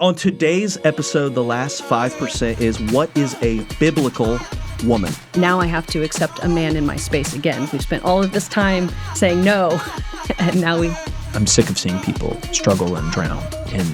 On today's episode, the last 5% is what is a biblical woman? Now I have to accept a man in my space again. We've spent all of this time saying no, and now I'm sick of seeing people struggle and drown in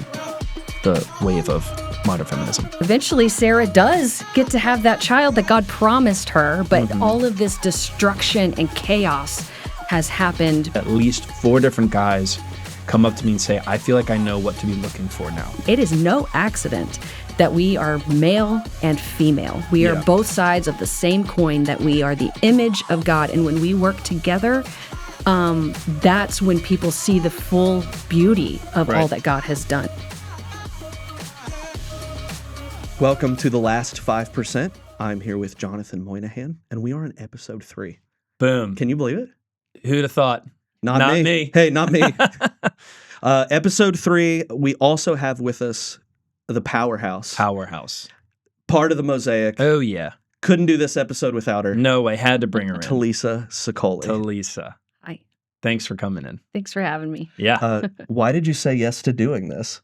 the wave of modern feminism. Eventually, Sarah does get to have that child that God promised her, but all of this destruction and chaos has happened. At least 4 different guys come up to me and say, I feel like I know what to be looking for now. It is no accident that we are male and female. We are both sides of the same coin, that we are the image of God. And when we work together, that's when people see the full beauty of all that God has done. Welcome to the last 5%. I'm here with Jonathan Moynihan, and we are in episode 3. Boom. Can you believe it? Who'd have thought? Not me. Hey, not me. Episode 3, we also have with us the powerhouse. Part of the Mosaic. Oh, yeah. Couldn't do this episode without her. No way. Had to bring her in. Talessa Sokoly. Talessa. Hi. Thanks for coming in. Thanks for having me. Yeah. Why did you say yes to doing this?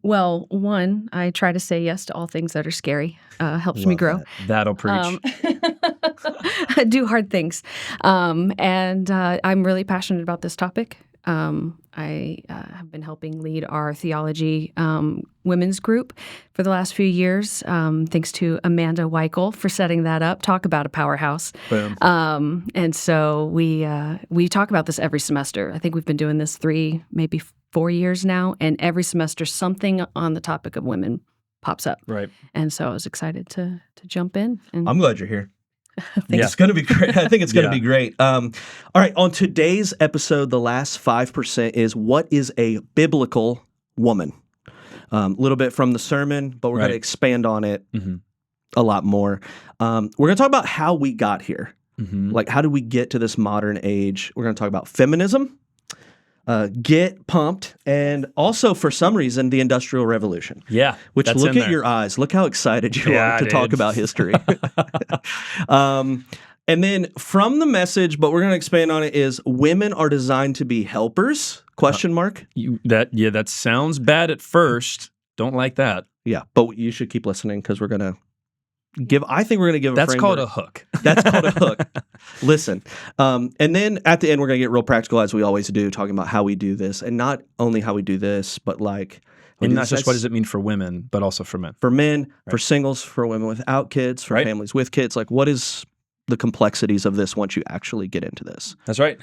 Well, one, I try to say yes to all things that are scary. Helps me grow. That'll preach. Do hard things. And I'm really passionate about this topic. I have been helping lead our theology women's group for the last few years. Thanks to Amanda Weichel for setting that up. Talk about a powerhouse. Boom. And so we talk about this every semester. I think we've been doing this 3, maybe 4 years now, and every semester something on the topic of women pops up. Right. And so I was excited to jump in. And I'm glad you're here. Thanks. It's going to be great. I think it's going to be great. All right. On today's episode, the last 5% is what is a biblical woman? A little bit from the sermon, but we're going to expand on it a lot more. We're going to talk about how we got here. Like, how did we get to this modern age? We're going to talk about feminism, get pumped, and also, for some reason, the Industrial Revolution. Yeah. Which, look at your eyes. Look how excited you are to talk about history. And then from the message, but we're going to expand on it, is women are designed to be helpers? Question mark. That sounds bad at first. Don't like that. Yeah, but you should keep listening because we're going to give. I think we're going to give. That's called a hook. That's called a hook. Listen, and then at the end, we're going to get real practical as we always do, talking about how we do this, and not only how we do this, but like. And not just what does it mean for women, but also for men. For men, for singles, for women without kids, for families with kids. Like, what is the complexities of this once you actually get into this? That's right.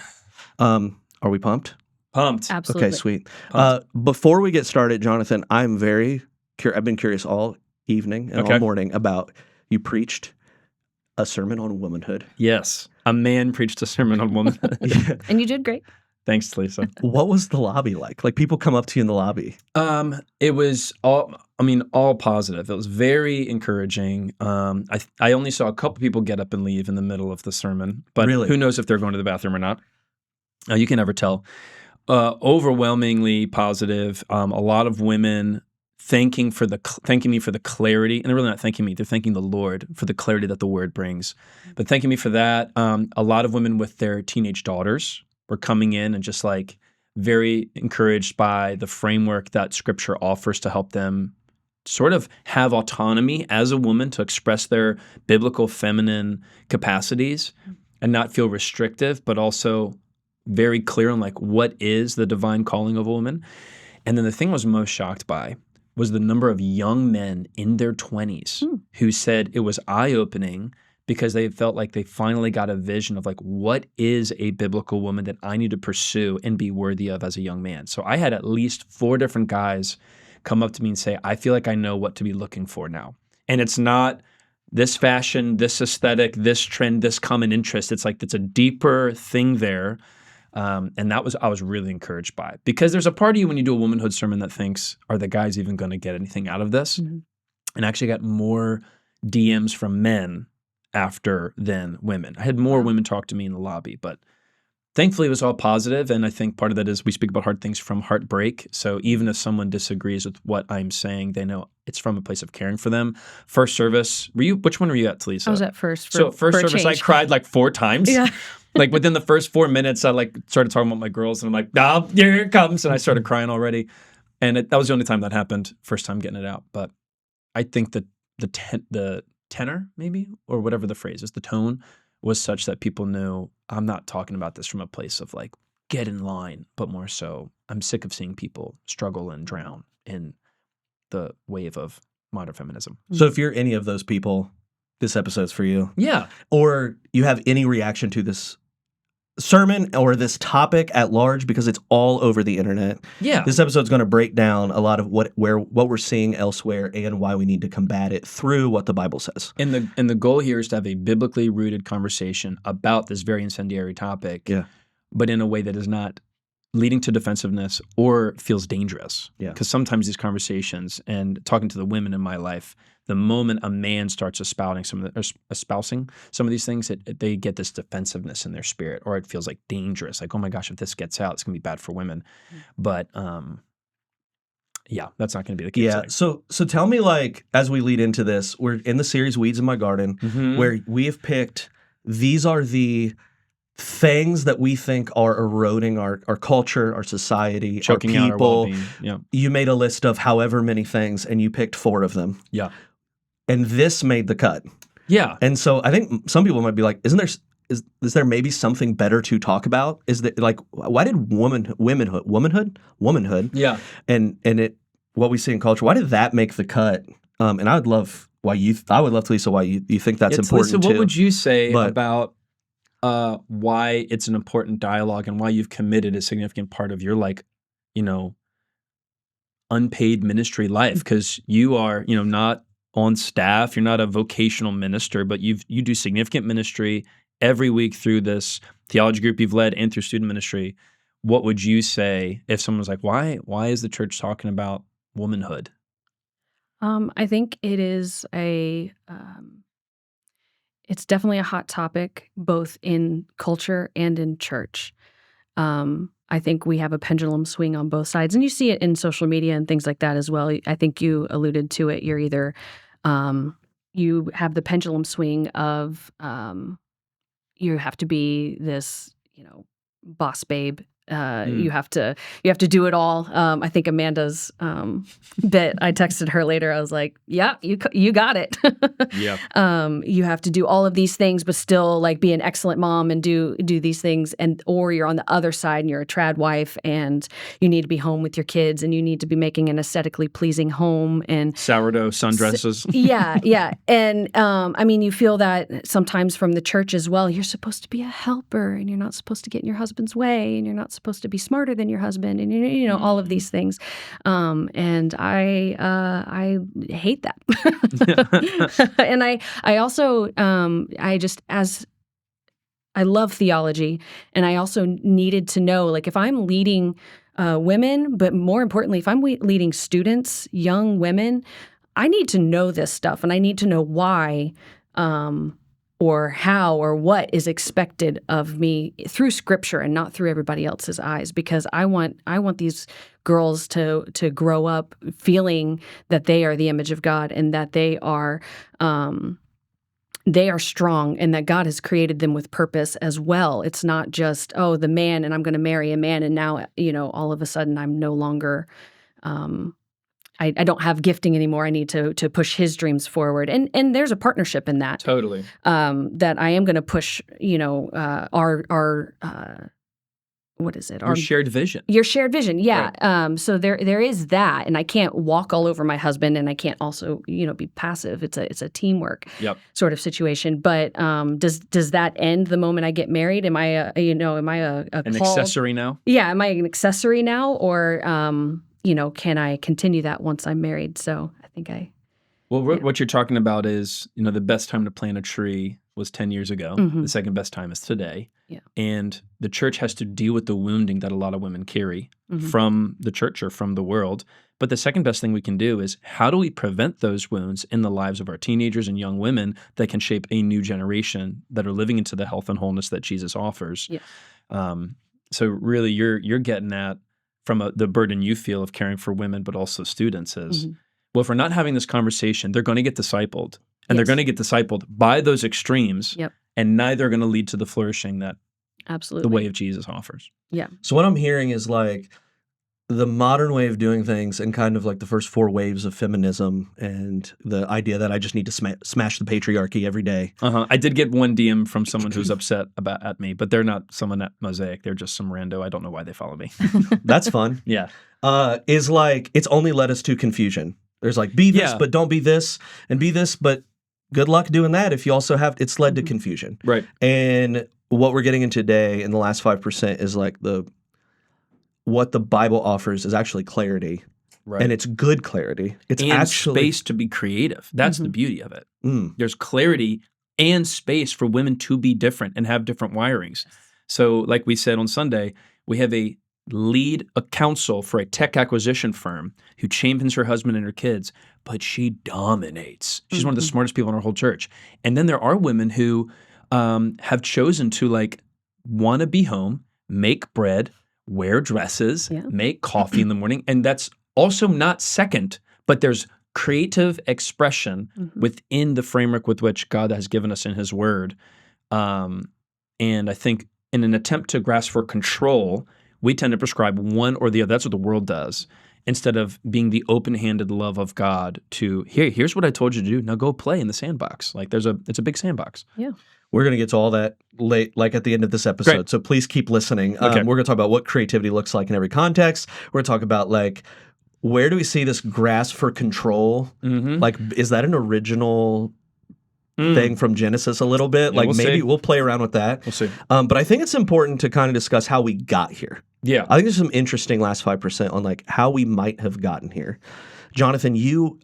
Are we pumped? Pumped. Absolutely. Okay, sweet. Before we get started, Jonathan, I'm very curious. I've been curious all evening and all morning about, you preached a sermon on womanhood. Yes. A man preached a sermon on womanhood. And you did great. Thanks, Talessa. What was the lobby like? Like, people come up to you in the lobby. It was all positive. It was very encouraging. I only saw a couple people get up and leave in the middle of the sermon, but who knows if they're going to the bathroom or not. You can never tell. Overwhelmingly positive. A lot of women thanking me for the clarity, and they're really not thanking me. They're thanking the Lord for the clarity that the Word brings. But thanking me for that. A lot of women with their teenage daughters were coming in and just like very encouraged by the framework that Scripture offers to help them sort of have autonomy as a woman to express their biblical feminine capacities and not feel restrictive, but also very clear on like what is the divine calling of a woman. And then the thing I was most shocked by was the number of young men in their 20s who said it was eye-opening because they felt like they finally got a vision of like, what is a biblical woman that I need to pursue and be worthy of as a young man? So I had at least 4 different guys come up to me and say, I feel like I know what to be looking for now. And it's not this fashion, this aesthetic, this trend, this common interest. It's like, it's a deeper thing there. And I was really encouraged by it. Because there's a part of you when you do a womanhood sermon that thinks, are the guys even going to get anything out of this? And I actually got more DMs from men after than women. I had more women talk to me in the lobby, but thankfully it was all positive. And I think part of that is we speak about hard things from heartbreak. So even if someone disagrees with what I'm saying, they know it's from a place of caring for them. First service, which one were you at, Talessa? I was at first. So first service, I cried like 4 times. Yeah. Like within the first 4 minutes, I like started talking about my girls and I'm like, oh, here it comes. And I started crying already. And that was the only time that happened, first time getting it out. But I think that the tenor, maybe, or whatever the phrase is, the tone was such that people knew I'm not talking about this from a place of like, get in line, but more so, I'm sick of seeing people struggle and drown in the wave of modern feminism. So if you're any of those people, this episode's for you. Yeah. Or you have any reaction to this sermon or this topic at large, because it's all over the internet. Yeah. This episode's going to break down a lot of what we're seeing elsewhere and why we need to combat it through what the Bible says. And the goal here is to have a biblically rooted conversation about this very incendiary topic, but in a way that is not leading to defensiveness or feels dangerous. Because sometimes these conversations, and talking to the women in my life, the moment a man starts espousing some of these things, they get this defensiveness in their spirit, or it feels like dangerous. Like, oh my gosh, if this gets out, it's going to be bad for women. But that's not going to be the case. Yeah. So tell me, like, as we lead into this, we're in the series Weeds in My Garden, where we have picked, these are the things that we think are eroding our culture, our society, choking our people. Out our well-being. Yeah. You made a list of however many things, and you picked 4 of them. Yeah. And this made the cut. Yeah. And so I think some people might be like, is there maybe something better to talk about? Is that, like, why did womanhood? Yeah. And what we see in culture, why did that make the cut? And I would love to, Lisa, why you think that's important Lisa, too. what would you say about why it's an important dialogue and why you've committed a significant part of your, like, unpaid ministry life? Because you are, not on staff, you're not a vocational minister, but you do significant ministry every week through this theology group you've led and through student ministry. What would you say if someone was like, why is the church talking about womanhood? I think it is it's definitely a hot topic, both in culture and in church. I think we have a pendulum swing on both sides, and you see it in social media and things like that as well. I think you alluded to it. You're either you have the pendulum swing of you have to be this, boss babe. You have to do it all. I think Amanda's bit, I texted her later. I was like, yeah, you got it. Yeah. You have to do all of these things, but still, like, be an excellent mom and do these things. Or you're on the other side and you're a trad wife and you need to be home with your kids and you need to be making an aesthetically pleasing home and sourdough sundresses. Yeah. And I mean, you feel that sometimes from the church as well. You're supposed to be a helper and you're not supposed to get in your husband's way and you're not supposed to be smarter than your husband, and all of these things, and I hate that. And I also I love theology, and I also needed to know, like, if I'm leading women, but more importantly, if I'm leading students, young women, I need to know this stuff, and I need to know why. Or how or what is expected of me through Scripture and not through everybody else's eyes, because I want these girls to grow up feeling that they are the image of God and that they are strong and that God has created them with purpose as well. It's not just, the man, and I'm going to marry a man, and now all of a sudden I'm no longer. I don't have gifting anymore. I need to push his dreams forward, and there's a partnership in that. Totally. That I am going to push. Our what is it? Your shared vision. Your shared vision, yeah. Right. So there is that, and I can't walk all over my husband, and I can't also be passive. It's a teamwork sort of situation. But does that end the moment I get married? Am I an accessory now? Yeah, am I an accessory now, or can I continue that once I'm married? So I think what you're talking about is, the best time to plant a tree was 10 years ago. Mm-hmm. The second best time is today. Yeah. And the church has to deal with the wounding that a lot of women carry from the church or from the world. But the second best thing we can do is, how do we prevent those wounds in the lives of our teenagers and young women that can shape a new generation that are living into the health and wholeness that Jesus offers? Yeah. So really, you're getting at, from the burden you feel of caring for women, but also students, is, well, if we're not having this conversation, they're going to get discipled. And they're going to get discipled by those extremes, and neither are going to lead to the flourishing that absolutely the way of Jesus offers. Yeah. So what I'm hearing is, like, the modern way of doing things and kind of like the first 4 waves of feminism and the idea that I just need to smash the patriarchy every day. I did get one DM from someone who's upset at me, but they're not someone at Mosaic. They're just some rando. I don't know why they follow me. That's fun. Yeah. Is like, it's only led us to confusion. There's like, be this, but don't be this, and be this, but good luck doing that if you also have, it's led to confusion. Right. And what we're getting in today in the last 5% is like what the Bible offers is actually clarity. Right. And it's good clarity. It's and actually space to be creative. That's the beauty of it. There's clarity and space for women to be different and have different wirings. So like we said on Sunday, we have a counsel for a tech acquisition firm who champions her husband and her kids, but she dominates. She's one of the smartest people in our whole church. And then there are women who have chosen to like want to be home, make bread, wear dresses, make coffee in the morning. And that's also not second, but there's creative expression within the framework with which God has given us in his word. And I think in an attempt to grasp for control, we tend to prescribe one or the other. That's what the world does. Instead of being the open-handed love of God to, here's what I told you to do. Now go play in the sandbox. Like it's a big sandbox. Yeah. We're going to get to all that late, like at the end of this episode. Great. So please keep listening. Okay. We're going to talk about what creativity looks like in every context. We're going to talk about like, where do we see this grasp for control? Like, is that an original thing from Genesis a little bit? Yeah, like maybe we'll play around with that. We'll see. But I think it's important to kind of discuss how we got here. Yeah. I think there's some interesting last 5% on like how we might have gotten here. Jonathan, you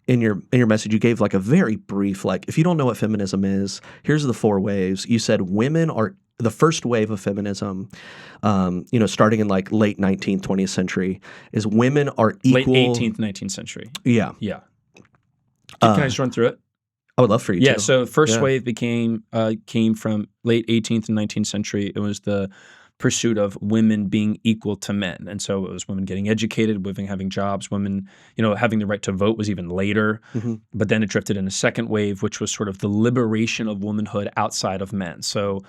in your message, you gave like a very brief, like, if you don't know what feminism is, here's the 4 waves. You said women are the first wave of feminism, starting in like late 19th, 20th century, is women are equal. Late 18th, 19th century. Yeah. Yeah. Can I just run through it? I would love for you to. Yeah, so first wave came from late 18th and 19th century. It was the pursuit of women being equal to men. And so it was women getting educated, women having jobs, women, having the right to vote was even later. But then it drifted in a second wave, which was sort of the liberation of womanhood outside of men. So,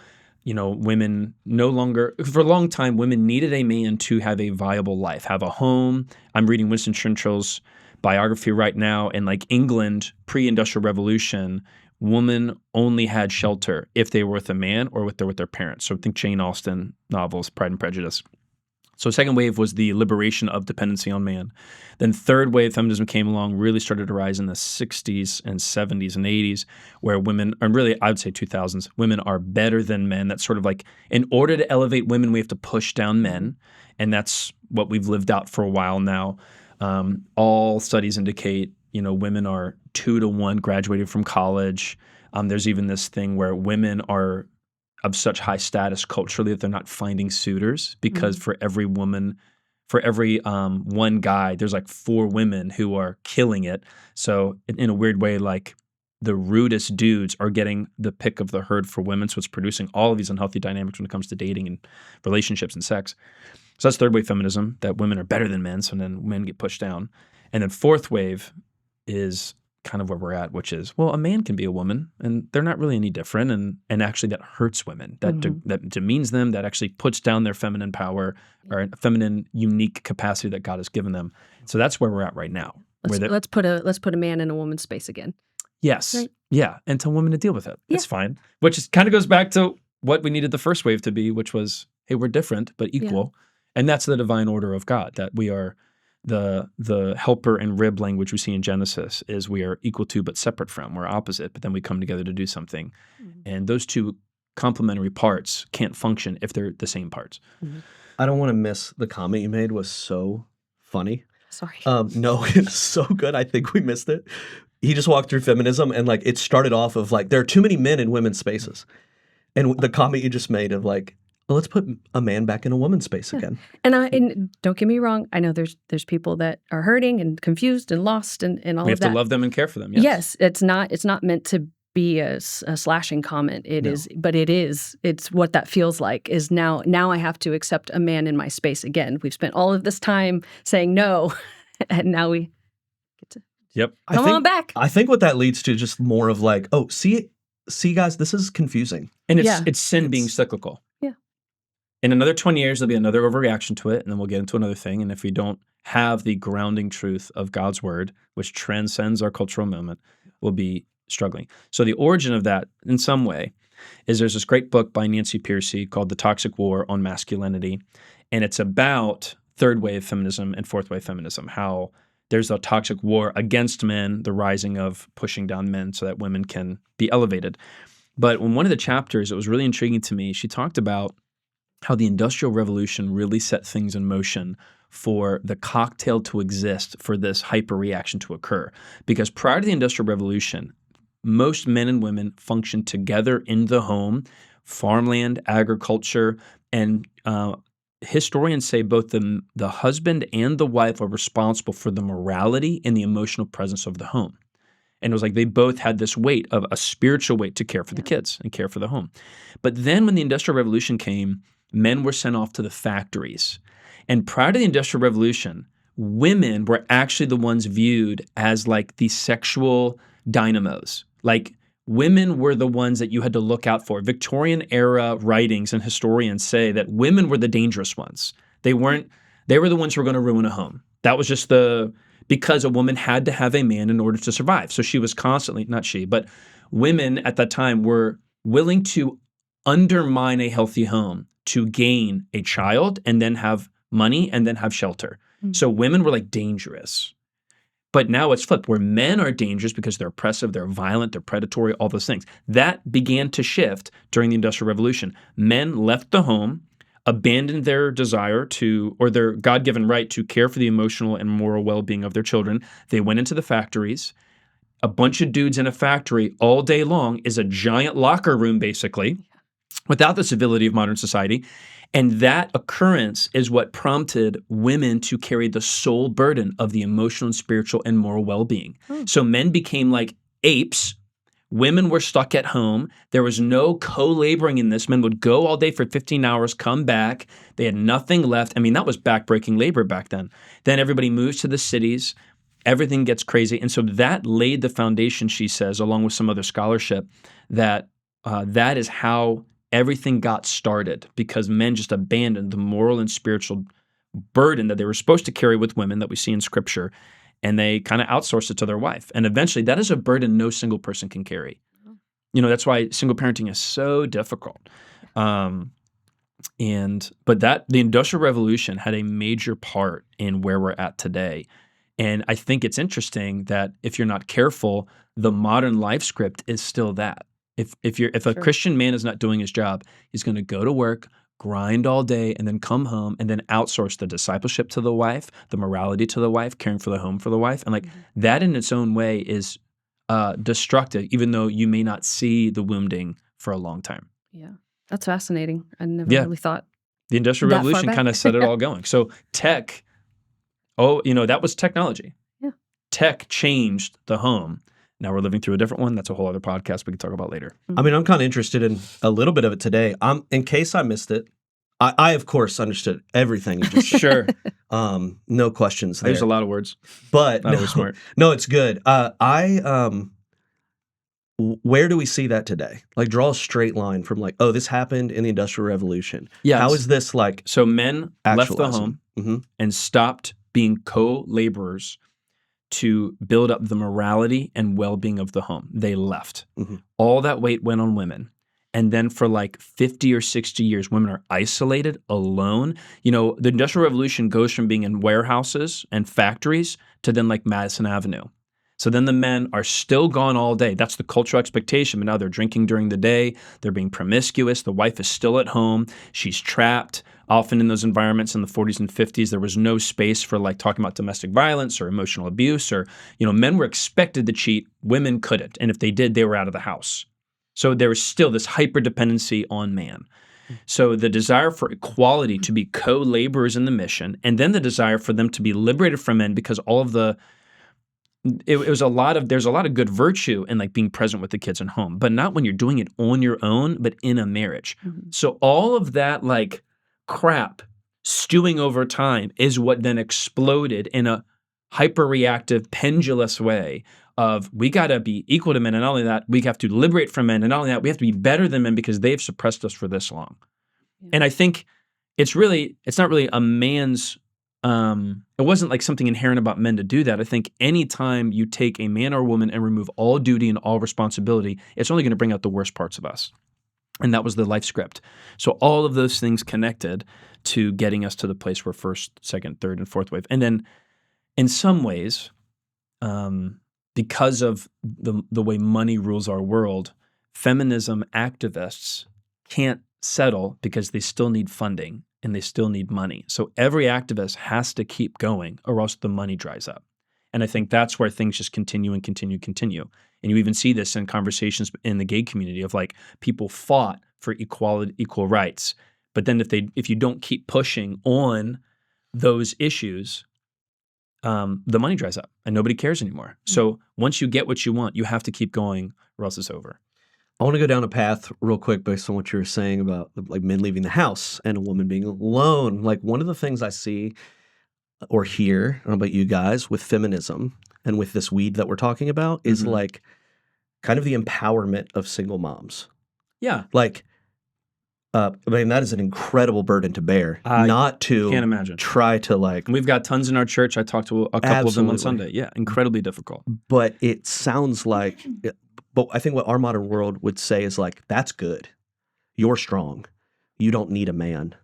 women no longer, for a long time, women needed a man to have a viable life, have a home. I'm reading Winston Churchill's biography right now, and like England, pre-industrial revolution, women only had shelter if they were with a man or with their parents. So think Jane Austen novels, Pride and Prejudice. So second wave was the liberation of dependency on man. Then third wave feminism came along, really started to rise in the 60s and 70s and 80s, where women, and really I would say 2000s, women are better than men. That's sort of like, in order to elevate women, we have to push down men. And that's what we've lived out for a while now. All studies indicate, women are 2 to 1 graduating from college. There's even this thing where women are of such high status culturally that they're not finding suitors because for every woman, for every one guy, there's like 4 women who are killing it. So in a weird way, like the rudest dudes are getting the pick of the herd for women. So it's producing all of these unhealthy dynamics when it comes to dating and relationships and sex. So that's third wave feminism, that women are better than men, so then men get pushed down. And then fourth wave is kind of where we're at, which is, well, a man can be a woman, and they're not really any different, and actually that hurts women. That that demeans them, that actually puts down their feminine power or feminine unique capacity that God has given them. So that's where we're at right now. Let's put a man in a woman's space again. Yes. Right. Yeah, and tell women to deal with it. Yeah. It's fine. Which kind of goes back to what we needed the first wave to be, which was, hey, we're different but equal. Yeah. And that's the divine order of God, that we are the helper and rib language we see in Genesis is we are equal to but separate from. We're opposite, but then we come together to do something. And those two complementary parts can't function if they're the same parts. I don't want to miss the comment you made was so funny. Sorry. No, it's so good. I think we missed it. He just walked through feminism and like it started off of like there are too many men in women's spaces. And the comment you just made of like, well, let's put a man back in a woman's space again. And don't get me wrong. I know there's people that are hurting and confused and lost and all of that. We have to love them and care for them. Yes, it's not meant to be a slashing comment. It's what that feels like is now I have to accept a man in my space again. We've spent all of this time saying no, and now we get to come on back. I think what that leads to just more of like, oh, see guys, this is confusing. And it's sin being cyclical. Yeah. in another 20 years, there'll be another overreaction to it, and then we'll get into another thing. And if we don't have the grounding truth of God's word, which transcends our cultural moment, we'll be struggling. So the origin of that, in some way, is there's this great book by Nancy Pearcey called The Toxic War on Masculinity, and it's about third wave feminism and fourth wave feminism, how there's a toxic war against men, the rising of pushing down men so that women can be elevated. But in one of the chapters, it was really intriguing to me, she talked about how the Industrial Revolution really set things in motion for the cocktail to exist for this hyperreaction to occur. Because prior to the Industrial Revolution, most men and women functioned together in the home, farmland, agriculture, and historians say both the husband and the wife are responsible for the morality and the emotional presence of the home. And it was like they both had this weight of a spiritual weight to care for the kids and care for the home. But then when the Industrial Revolution came, men were sent off to the factories. And prior to the Industrial Revolution, women were actually the ones viewed as like the sexual dynamos. Like women were the ones that you had to look out for. Victorian era writings and historians say that women were the dangerous ones. They were the ones who were going to ruin a home. That was just because a woman had to have a man in order to survive. So she was constantly, not she, but women at that time were willing to undermine a healthy home to gain a child and then have money and then have shelter. Mm-hmm. So women were like dangerous. But now it's flipped, where men are dangerous because they're oppressive, they're violent, they're predatory, all those things. That began to shift during the Industrial Revolution. Men left the home, abandoned their desire to, or their God-given right to care for the emotional and moral well-being of their children. They went into the factories. A bunch of dudes in a factory all day long is a giant locker room, basically, without the civility of modern society. And that occurrence is what prompted women to carry the sole burden of the emotional and spiritual and moral well-being. So men became like apes. Women were stuck at home. There was no co-laboring in this. Men would go all day for 15 hours, come back. They had nothing left. I mean, that was backbreaking labor back then. Then everybody moves to the cities. Everything gets crazy. And so that laid the foundation, she says, along with some other scholarship, that that is how everything got started, because men just abandoned the moral and spiritual burden that they were supposed to carry with women that we see in Scripture, and they kind of outsourced it to their wife. And eventually, that is a burden no single person can carry. You know, that's why single parenting is so difficult. But the Industrial Revolution had a major part in where we're at today. And I think it's interesting that if you're not careful, the modern life script is still that. If a Christian man is not doing his job, he's going to go to work, grind all day, and then come home and then outsource the discipleship to the wife, the morality to the wife, caring for the home for the wife. And like that in its own way is destructive, even though you may not see the wounding for a long time. Yeah, that's fascinating. I never really thought the Industrial Revolution kind of set it all going. So tech, that was technology. Yeah. Tech changed the home. Now we're living through a different one. That's a whole other podcast we can talk about later. I mean, I'm kind of interested in a little bit of it today. In case I missed it, I of course understood everything you just said. Sure. No questions there. There's a lot of words. But not always smart. No, it's good. Where do we see that today? Like, draw a straight line from like, oh, this happened in the Industrial Revolution. Yeah. How is this like? So men left the home and stopped being co-laborers to build up the morality and well-being of the home. They left. All that weight went on women. And then for like 50 or 60 years, women are isolated, alone. You know, the Industrial Revolution goes from being in warehouses and factories to then like Madison Avenue. So then the men are still gone all day. That's the cultural expectation. But now they're drinking during the day. They're being promiscuous. The wife is still at home. She's trapped. Often in those environments in the 40s and 50s, there was no space for like talking about domestic violence or emotional abuse, or, men were expected to cheat. Women couldn't. And if they did, they were out of the house. So there was still this hyper-dependency on man. So the desire for equality to be co-laborers in the mission, and then the desire for them to be liberated from men, because all of there's a lot of good virtue in like being present with the kids at home, but not when you're doing it on your own, but in a marriage. So all of that like crap stewing over time is what then exploded in a hyper-reactive, pendulous way of we got to be equal to men, and not only that, we have to liberate from men, and not only that, we have to be better than men because they've suppressed us for this long. And I think it's not really a man's, it wasn't like something inherent about men to do that. I think anytime you take a man or a woman and remove all duty and all responsibility, it's only going to bring out the worst parts of us. And that was the life script. So all of those things connected to getting us to the place where first, second, third, and fourth wave. And then in some ways, because of the way money rules our world, feminism activists can't settle because they still need funding and they still need money. So every activist has to keep going or else the money dries up. And I think that's where things just continue and continue. And you even see this in conversations in the gay community of like people fought for equality, equal rights. But then if you don't keep pushing on those issues, the money dries up and nobody cares anymore. So once you get what you want, you have to keep going or else it's over. I want to go down a path real quick based on what you were saying about like men leaving the house and a woman being alone. Like one of the things I see or hear, I don't know about you guys, with feminism and with this weed that we're talking about is like kind of the empowerment of single moms. Yeah. Like, I mean, that is an incredible burden to bear, not to can't imagine. Try to like. And we've got tons in our church. I talked to a couple of them on Sunday. Yeah, incredibly difficult. But it sounds like, but I think what our modern world would say is like, that's good. You're strong. You don't need a man.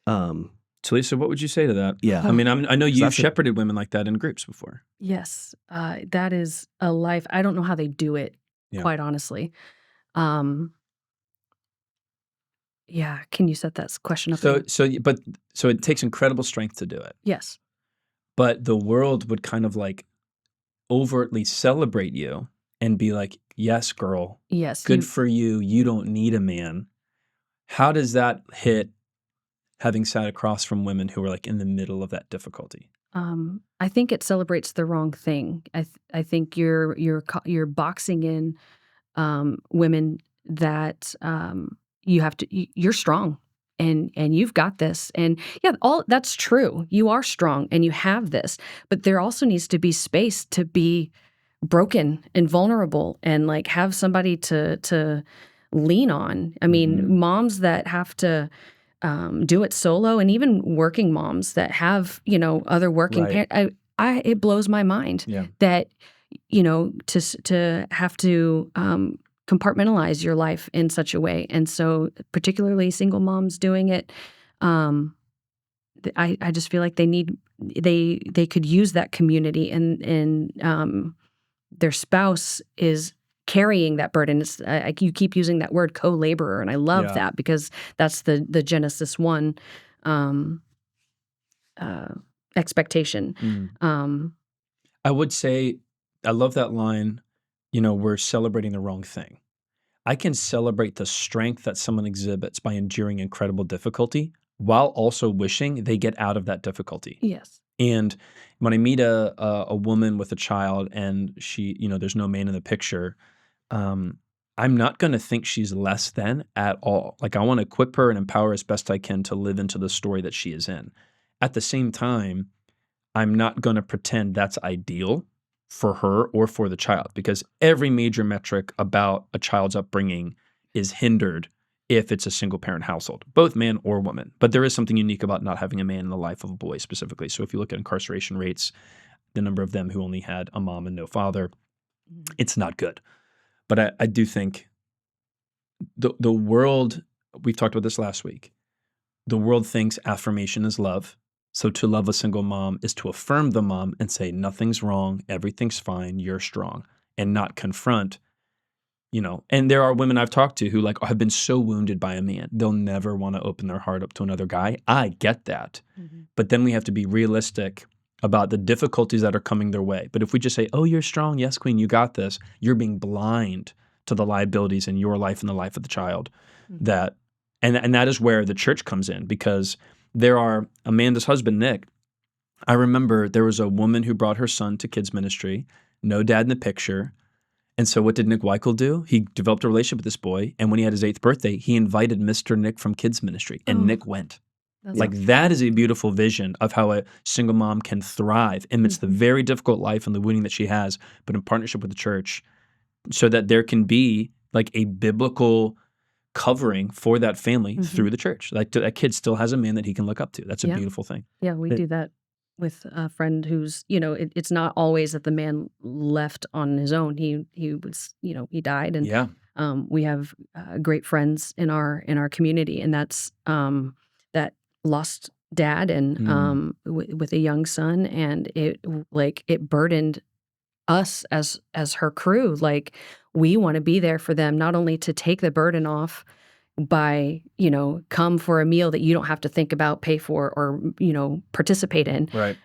Talessa, what would you say to that? Yeah. I mean, I know you've shepherded women like that in groups before. Yes. That is a life. I don't know how they do it, quite honestly. Yeah. Can you set that question up? So it takes incredible strength to do it. Yes. But the world would kind of like overtly celebrate you and be like, yes, girl. Yes. Good for you. You don't need a man. How does that hit having sat across from women who are like in the middle of that difficulty? I think it celebrates the wrong thing. I think you're boxing in women that you're strong and you've got this, and all that's true. You are strong and you have this, but there also needs to be space to be broken and vulnerable and like have somebody to lean on. I mean, moms that have to do it solo, and even working moms that have, other working parents. It blows my mind that, to have to compartmentalize your life in such a way. And so particularly single moms doing it, I just feel like they could use that community, and their spouse is carrying that burden. It's, you keep using that word co-laborer, and I love that because that's the Genesis 1 expectation. I would say, I love that line, we're celebrating the wrong thing. I can celebrate the strength that someone exhibits by enduring incredible difficulty while also wishing they get out of that difficulty. Yes. And when I meet a woman with a child and she, there's no man in the picture, I'm not going to think she's less than at all. Like I want to equip her and empower her as best I can to live into the story that she is in. At the same time, I'm not going to pretend that's ideal for her or for the child, because every major metric about a child's upbringing is hindered if it's a single parent household, both man or woman. But there is something unique about not having a man in the life of a boy specifically. So if you look at incarceration rates, the number of them who only had a mom and no father, it's not good. But I do think the world, we've talked about this last week, the world thinks affirmation is love. So to love a single mom is to affirm the mom and say, nothing's wrong, everything's fine, you're strong, and not confront, And there are women I've talked to who like have been so wounded by a man, they'll never want to open their heart up to another guy. I get that. But then we have to be realistic about the difficulties that are coming their way. But if we just say, oh, you're strong, yes, queen, you got this, you're being blind to the liabilities in your life and the life of the child. And that is where the church comes in, because there are Amanda's husband, Nick. I remember there was a woman who brought her son to kids ministry, no dad in the picture. And so what did Nick Weichel do? He developed a relationship with this boy. And when he had his 8th birthday, he invited Mr. Nick from kids ministry, and Nick went. That is a beautiful vision of how a single mom can thrive amidst the very difficult life and the wounding that she has, but in partnership with the church, so that there can be like a biblical covering for that family through the church. Like that kid still has a man that he can look up to. That's a beautiful thing. Yeah, we do that with a friend who's, it's not always that the man left on his own. He was, he died, and we have great friends in our community, and that's that lost dad and with a young son, and it burdened us as her crew. Like, we want to be there for them, not only to take the burden off by, come for a meal that you don't have to think about, pay for, or, participate in, right,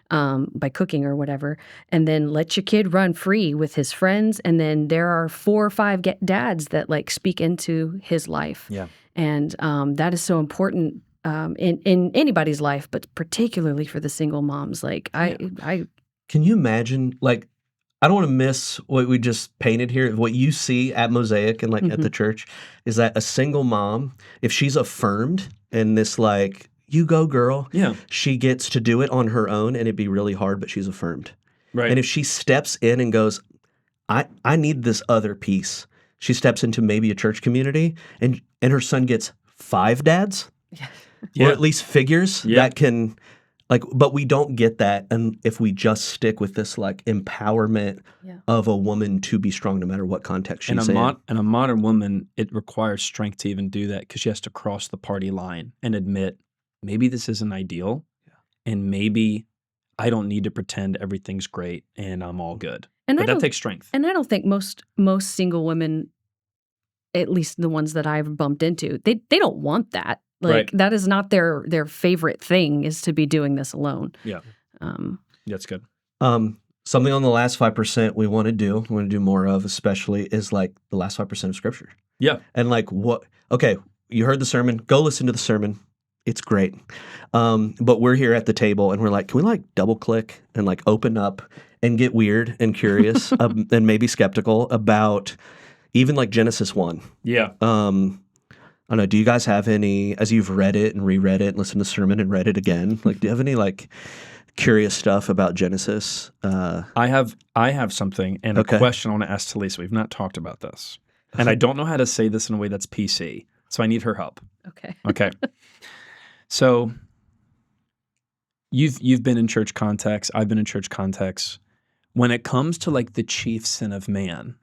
by cooking or whatever, and then let your kid run free with his friends. And then there are 4 or 5 dads that speak into his life. Yeah. And that is so important in anybody's life, but particularly for the single moms. I Can you imagine, I don't want to miss what we just painted here. What you see at Mosaic and at the church is that a single mom, if she's affirmed in this you go girl, she gets to do it on her own, and it'd be really hard, but she's affirmed. right. And if she steps in and goes, I need this other piece, she steps into maybe a church community, and her son gets 5 dads, or at least figures that can... but we don't get that, and if we just stick with this empowerment of a woman to be strong no matter what context she's in. And a modern woman, it requires strength to even do that, because she has to cross the party line and admit, maybe this isn't ideal, and maybe I don't need to pretend everything's great and I'm all good. But that takes strength. And I don't think most single women, at least the ones that I've bumped into, they don't want that. That is not their favorite thing, is to be doing this alone. Yeah. That's good. Something on the last 5% we want to do more of, especially, is the last 5% of Scripture. Yeah. And okay, you heard the sermon, go listen to the sermon. It's great. But we're here at the table, and we're can we double click and open up and get weird and curious and maybe skeptical about even Genesis 1. Yeah. I don't know, do you guys have any, as you've read it and reread it and listened to the sermon and read it again, do you have any curious stuff about Genesis? I have something and a question I want to ask Talessa. We've not talked about this. And I don't know how to say this in a way that's PC, so I need her help. Okay. So you've been in church context, I've been in church context. When it comes to the chief sin of man,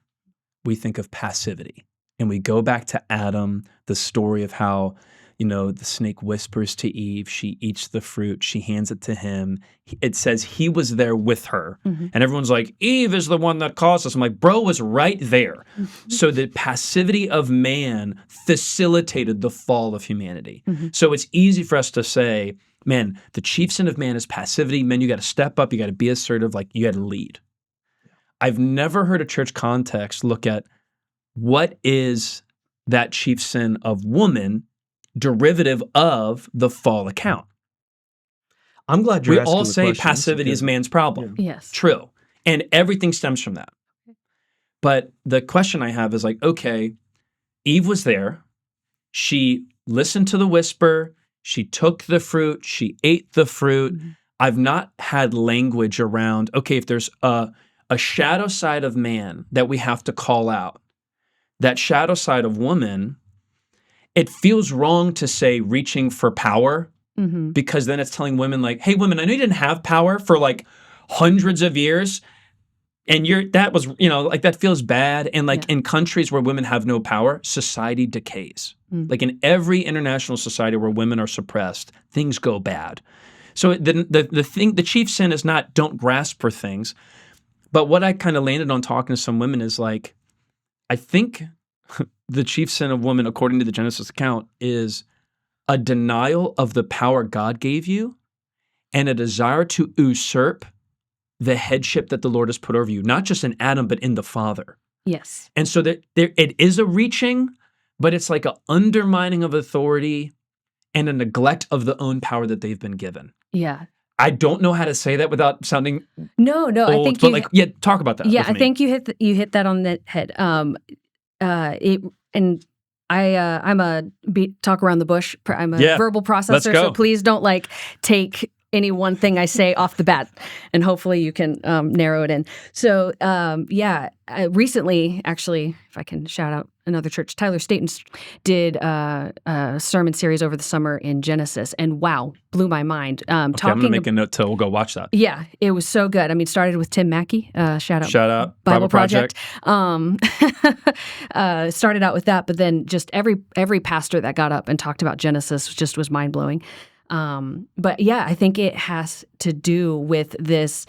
we think of passivity. And we go back to Adam, the story of how, the snake whispers to Eve, she eats the fruit, she hands it to him. It says he was there with her. And everyone's like, Eve is the one that caused us. I'm like, bro was right there. So the passivity of man facilitated the fall of humanity. So it's easy for us to say, man, the chief sin of man is passivity. Man, you got to step up, you got to be assertive, you got to lead. I've never heard a church context look at what is that chief sin of woman derivative of the fall account. I'm glad you're asking We all the say question. passivity is man's problem. Yes. True. And everything stems from that. But the question I have is okay, Eve was there. She listened to the whisper. She took the fruit. She ate the fruit. I've not had language around, okay, if there's a shadow side of man that we have to call out, that shadow side of woman, it feels wrong to say reaching for power, because then it's telling women hey, women, I know you didn't have power for hundreds of years, and that was, that feels bad. And in countries where women have no power, society decays. In every international society where women are suppressed, things go bad. So the chief sin is not don't grasp for things, but what I kind of landed on talking to some women is I think the chief sin of woman, according to the Genesis account, is a denial of the power God gave you and a desire to usurp the headship that the Lord has put over you, not just in Adam, but in the Father. Yes. And so it is a reaching, but it's an undermining of authority and a neglect of the own power that they've been given. Yeah. I don't know how to say that without sounding no. old, I think but talk about that. Yeah, I think you hit that on the head. I'm a talk around the bush. I'm a verbal processor, so please don't take any one thing I say off the bat, and hopefully you can narrow it in. So, recently, actually, if I can shout out another church, Tyler Staton did a sermon series over the summer in Genesis, and wow, blew my mind. I'm going to make a note to go watch that. Yeah, it was so good. I mean, started with Tim Mackey, shout out Bible Project. Started out with that, but then just every pastor that got up and talked about Genesis just was mind-blowing. But yeah, I think it has to do with this.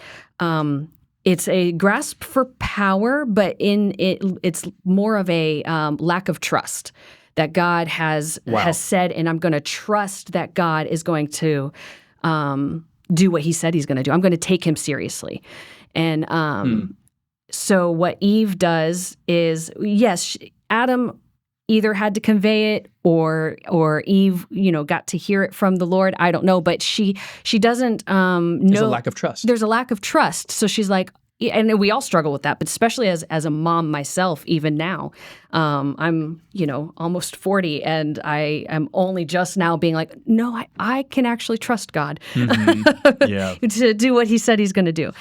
It's a grasp for power, but it's more of a lack of trust that God has said, and I'm going to trust that God is going to do what He said He's going to do. I'm going to take Him seriously, and so what Eve does is, yes, Adam either had to convey it or Eve, got to hear it from the Lord. I don't know, but she doesn't know. There's a lack of trust. There's a lack of trust. So she's like, and we all struggle with that, but especially as a mom myself, even now, I'm, almost 40, and I am only just now being like, no, I can actually trust God to do what He said He's going to do.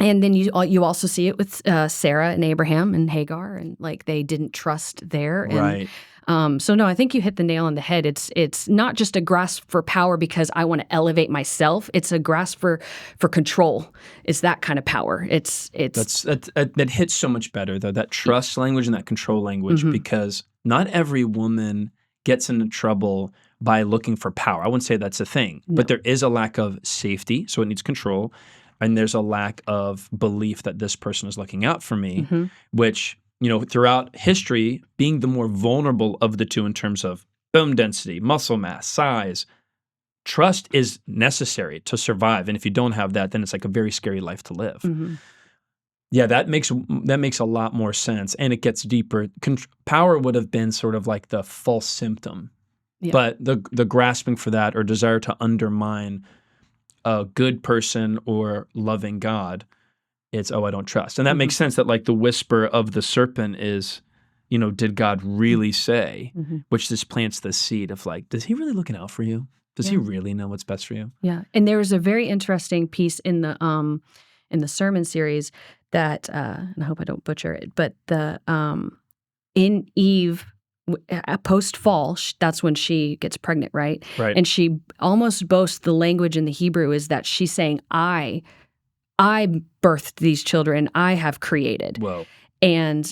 And then you also see it with Sarah and Abraham and Hagar, and like they didn't trust there. And, right. So no, I think you hit the nail on the head. It's not just a grasp for power because I want to elevate myself. It's a grasp for control. It's that kind of power. That hits so much better though, that trust language and that control language, because not every woman gets into trouble by looking for power. I wouldn't say that's a thing, but there is a lack of safety, so it needs control. And there's a lack of belief that this person is looking out for me, which, throughout history, being the more vulnerable of the two in terms of bone density, muscle mass, size, trust is necessary to survive. And if you don't have that, then it's like a very scary life to live. Yeah, that makes a lot more sense. And it gets deeper. Power would have been sort of like the false symptom. Yeah. But the grasping for that or desire to undermine a good person or loving God, it's, I don't trust. And that makes sense that like the whisper of the serpent is, did God really say, which just plants the seed of like, does He really looking out for you? Does He really know what's best for you? Yeah. And there was a very interesting piece in the sermon series that, and I hope I don't butcher it, but in Eve, post-fall, that's when she gets pregnant, right? Right. And she almost boasts, the language in the Hebrew is that she's saying, I birthed these children, I have created. Whoa. And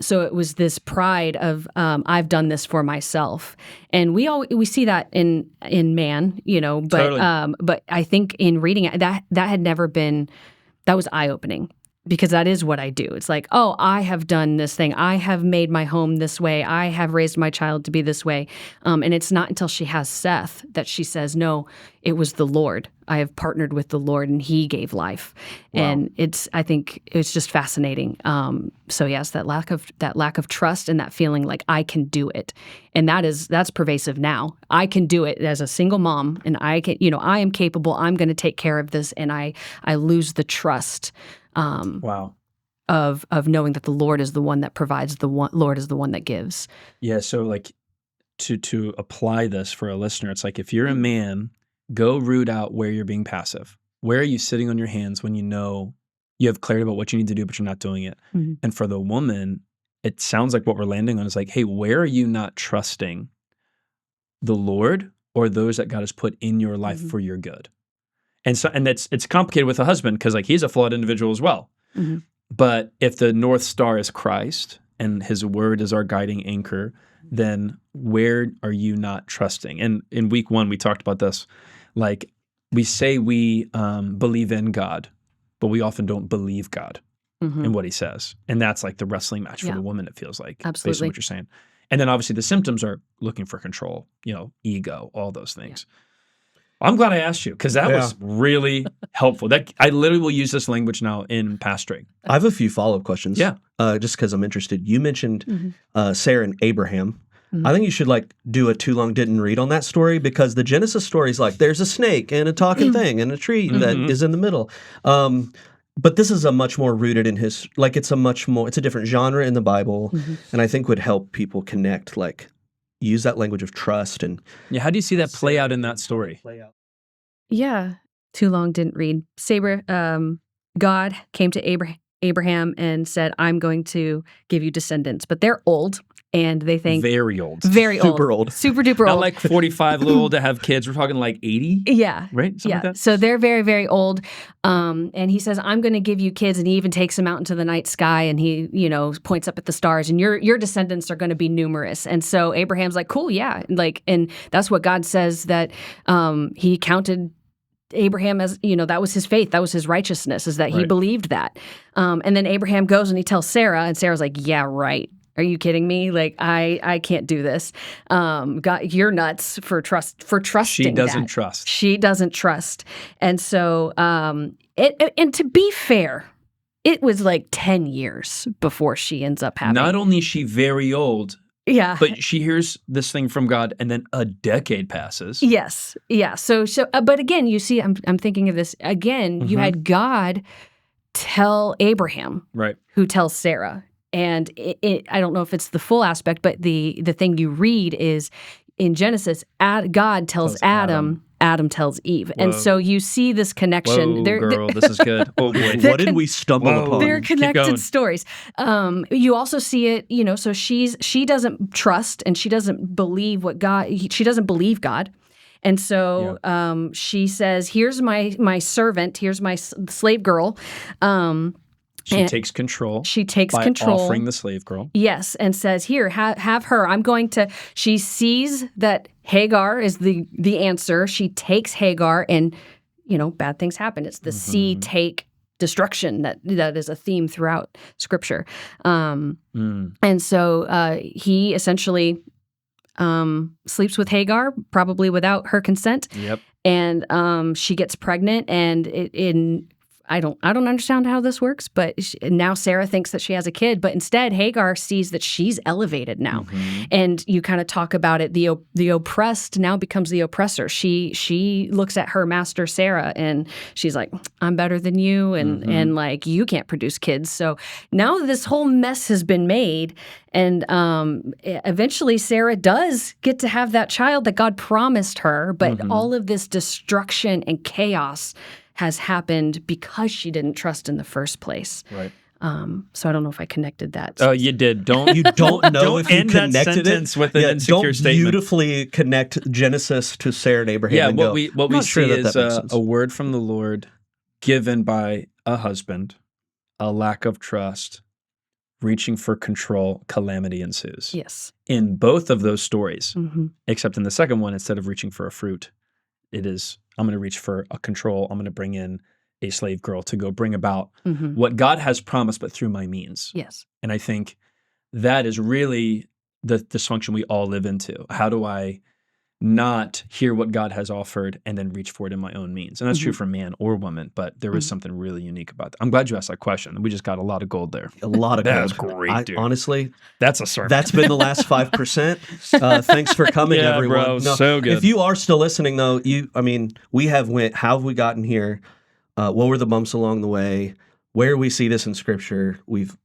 so it was this pride of I've done this for myself, and we see that in man, but totally. But I think in reading it, that had never been, that was eye-opening. Because that is what I do. It's like, oh, I have done this thing. I have made my home this way. I have raised my child to be this way. And it's not until she has Seth that she says, no, it was the Lord. I have partnered with the Lord, and He gave life. Wow. And I think it's just fascinating. So yes, that lack of trust and that feeling like I can do it, and that's pervasive now. I can do it as a single mom, and I can, I am capable. I'm going to take care of this, and I lose the trust. Of knowing that the Lord is the one that provides, Lord is the one that gives. Yeah, so like to apply this for a listener, it's like if you're a man, go root out where you're being passive. Where are you sitting on your hands when you have clarity about what you need to do, but you're not doing it? And for the woman, it sounds like what we're landing on is like, hey, where are you not trusting the Lord or those that God has put in your life for your good? And so, it's complicated with a husband because like he's a flawed individual as well. But if the North Star is Christ and His Word is our guiding anchor, then where are you not trusting? And in week 1, we talked about this. Like we say we believe in God, but we often don't believe God in what He says. And that's like the wrestling match for the woman, it feels like, absolutely, based on what you're saying. And then obviously the symptoms are looking for control, ego, all those things. Yeah. I'm glad I asked you because that was really helpful. That I literally will use this language now in pastoring. I have a few follow-up questions. Yeah. Just because I'm interested. You mentioned Sarah and Abraham. I think you should do a too long didn't read on that story because the Genesis story is like there's a snake and a talking thing and a tree that is in the middle. But this is a much more rooted in it's a different genre in the Bible, and I think would help people connect, use that language of trust. And how do you see that play out in that story? Yeah. Too long, didn't read. God came to Abraham and said, I'm going to give you descendants. But they're old, and they think... Very old. Very old. Super old. Super duper Not old. like 45, little old to have kids. We're talking like 80? Yeah. Right? Something like that? So they're very, very old. And he says, I'm going to give you kids. And he even takes them out into the night sky, and he, points up at the stars, and your descendants are going to be numerous. And so Abraham's like, cool, yeah. And that's what God says, that he counted Abraham as, that was his faith. That was his righteousness, is that he believed that. And then Abraham goes and he tells Sarah, and Sarah's like, yeah, right. Are you kidding me? Like, I can't do this. God, you're nuts for trusting. She doesn't trust. She doesn't trust. And so, and to be fair, it was like 10 years before she ends up having. Not only is she very old, yeah, but she hears this thing from God, and then a decade passes. Yes, yeah. So, but again, you see, I'm thinking of this again. You had God tell Abraham, right, who tells Sarah. And I don't know if it's the full aspect, but the thing you read is in Genesis, God tells Adam, Adam tells Eve. Whoa. And so you see this connection. Whoa, girl, this is good. Oh, boy. What did we stumble upon? They're connected stories. You also see it, so she doesn't trust, and she doesn't believe she doesn't believe God. And so she says, here's my servant, here's my slave girl. She takes control. She takes by control. Offering the slave girl. Yes, and says, here, have her. I'm going to... She sees that Hagar is the answer. She takes Hagar, and, bad things happen. It's the see, take, destruction that is a theme throughout Scripture. And so he essentially sleeps with Hagar, probably without her consent. Yep. And she gets pregnant, and I don't understand how this works, but now Sarah thinks that she has a kid, but instead Hagar sees that she's elevated now. And you kind of talk about it, the oppressed now becomes the oppressor. She looks at her master Sarah, and she's like, I'm better than you, and like, you can't produce kids. So now this whole mess has been made, and eventually Sarah does get to have that child that God promised her, but all of this destruction and chaos has happened because she didn't trust in the first place. Right. So I don't know if I connected that. Oh, you did. You don't know if you end connected that sentence with an insecure don't statement. Beautifully connect Genesis to Sarah and Abraham. Yeah, and what we see is sense. a word from the Lord given by a husband, a lack of trust, reaching for control, calamity ensues. Yes. In both of those stories, except in the second one, instead of reaching for a fruit, it is, I'm going to reach for a control. I'm going to bring in a slave girl to go bring about what God has promised, but through my means. Yes. And I think that is really the dysfunction we all live into. How do I not hear what God has offered and then reach for it in my own means? And that's true for man or woman, but there is something really unique about that. I'm glad you asked that question. We just got a lot of gold there. A lot of gold. That was great, dude. Honestly, that's a sermon. That's been the last 5%. Thanks for coming, everyone. Bro, so good. If you are still listening, though, we have went, how have we gotten here? What were the bumps along the way? Where we see this in Scripture, we've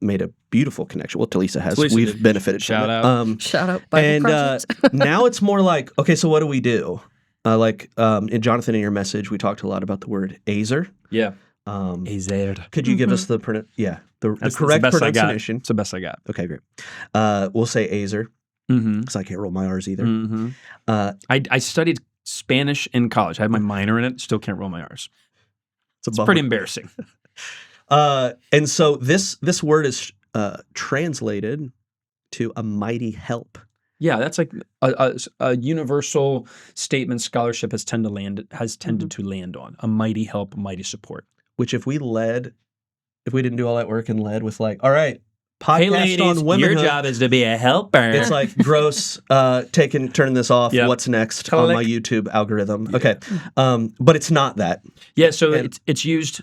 made a beautiful connection. Well, Talessa has. We've benefited Shout from it. Shout out. Bible and now it's more like, okay, so what do we do? In Jonathan, in your message, we talked a lot about the word ezer. Yeah. Ezer. Could you give us the correct pronunciation? It's the best I got. Okay, great. We'll say ezer because I can't roll my R's either. I studied Spanish in college. I had my minor in it. Still can't roll my R's. It's pretty embarrassing. And so this word is translated to a mighty help. Yeah, that's like a universal statement scholarship has tended to land on. A mighty help, mighty support. Which if we didn't do all that work and led with like, all right, podcast hey ladies, on womenhood, your job is to be a helper. It's like gross, turning this off. Yep. What's next on my YouTube algorithm? Yeah. Okay. But it's not that. Yeah, so it's used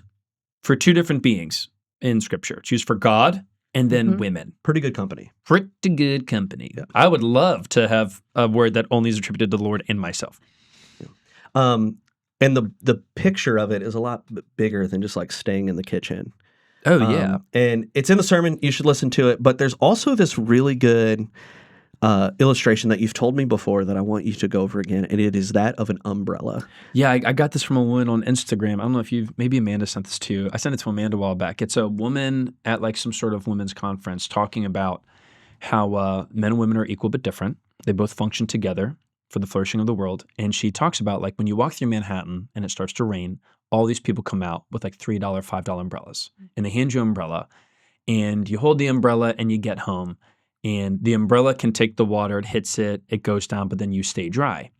for two different beings in Scripture. It's used for God and then women. Pretty good company. Pretty good company. Yeah. I would love to have a word that only is attributed to the Lord and myself. Yeah. And the picture of it is a lot bigger than just like staying in the kitchen. Oh, yeah. And it's in the sermon. You should listen to it. But there's also this really good illustration that you've told me before that I want you to go over again, and it is that of an umbrella. Yeah, I got this from a woman on Instagram. I don't know if maybe Amanda sent this to you. I sent it to Amanda a while back. It's a woman at like some sort of women's conference talking about how men and women are equal but different. They both function together for the flourishing of the world. And she talks about like when you walk through Manhattan and it starts to rain, all these people come out with like $3, $5 umbrellas. And they hand you an umbrella and you hold the umbrella and you get home. And the umbrella can take the water, it hits it, it goes down, but then you stay dry.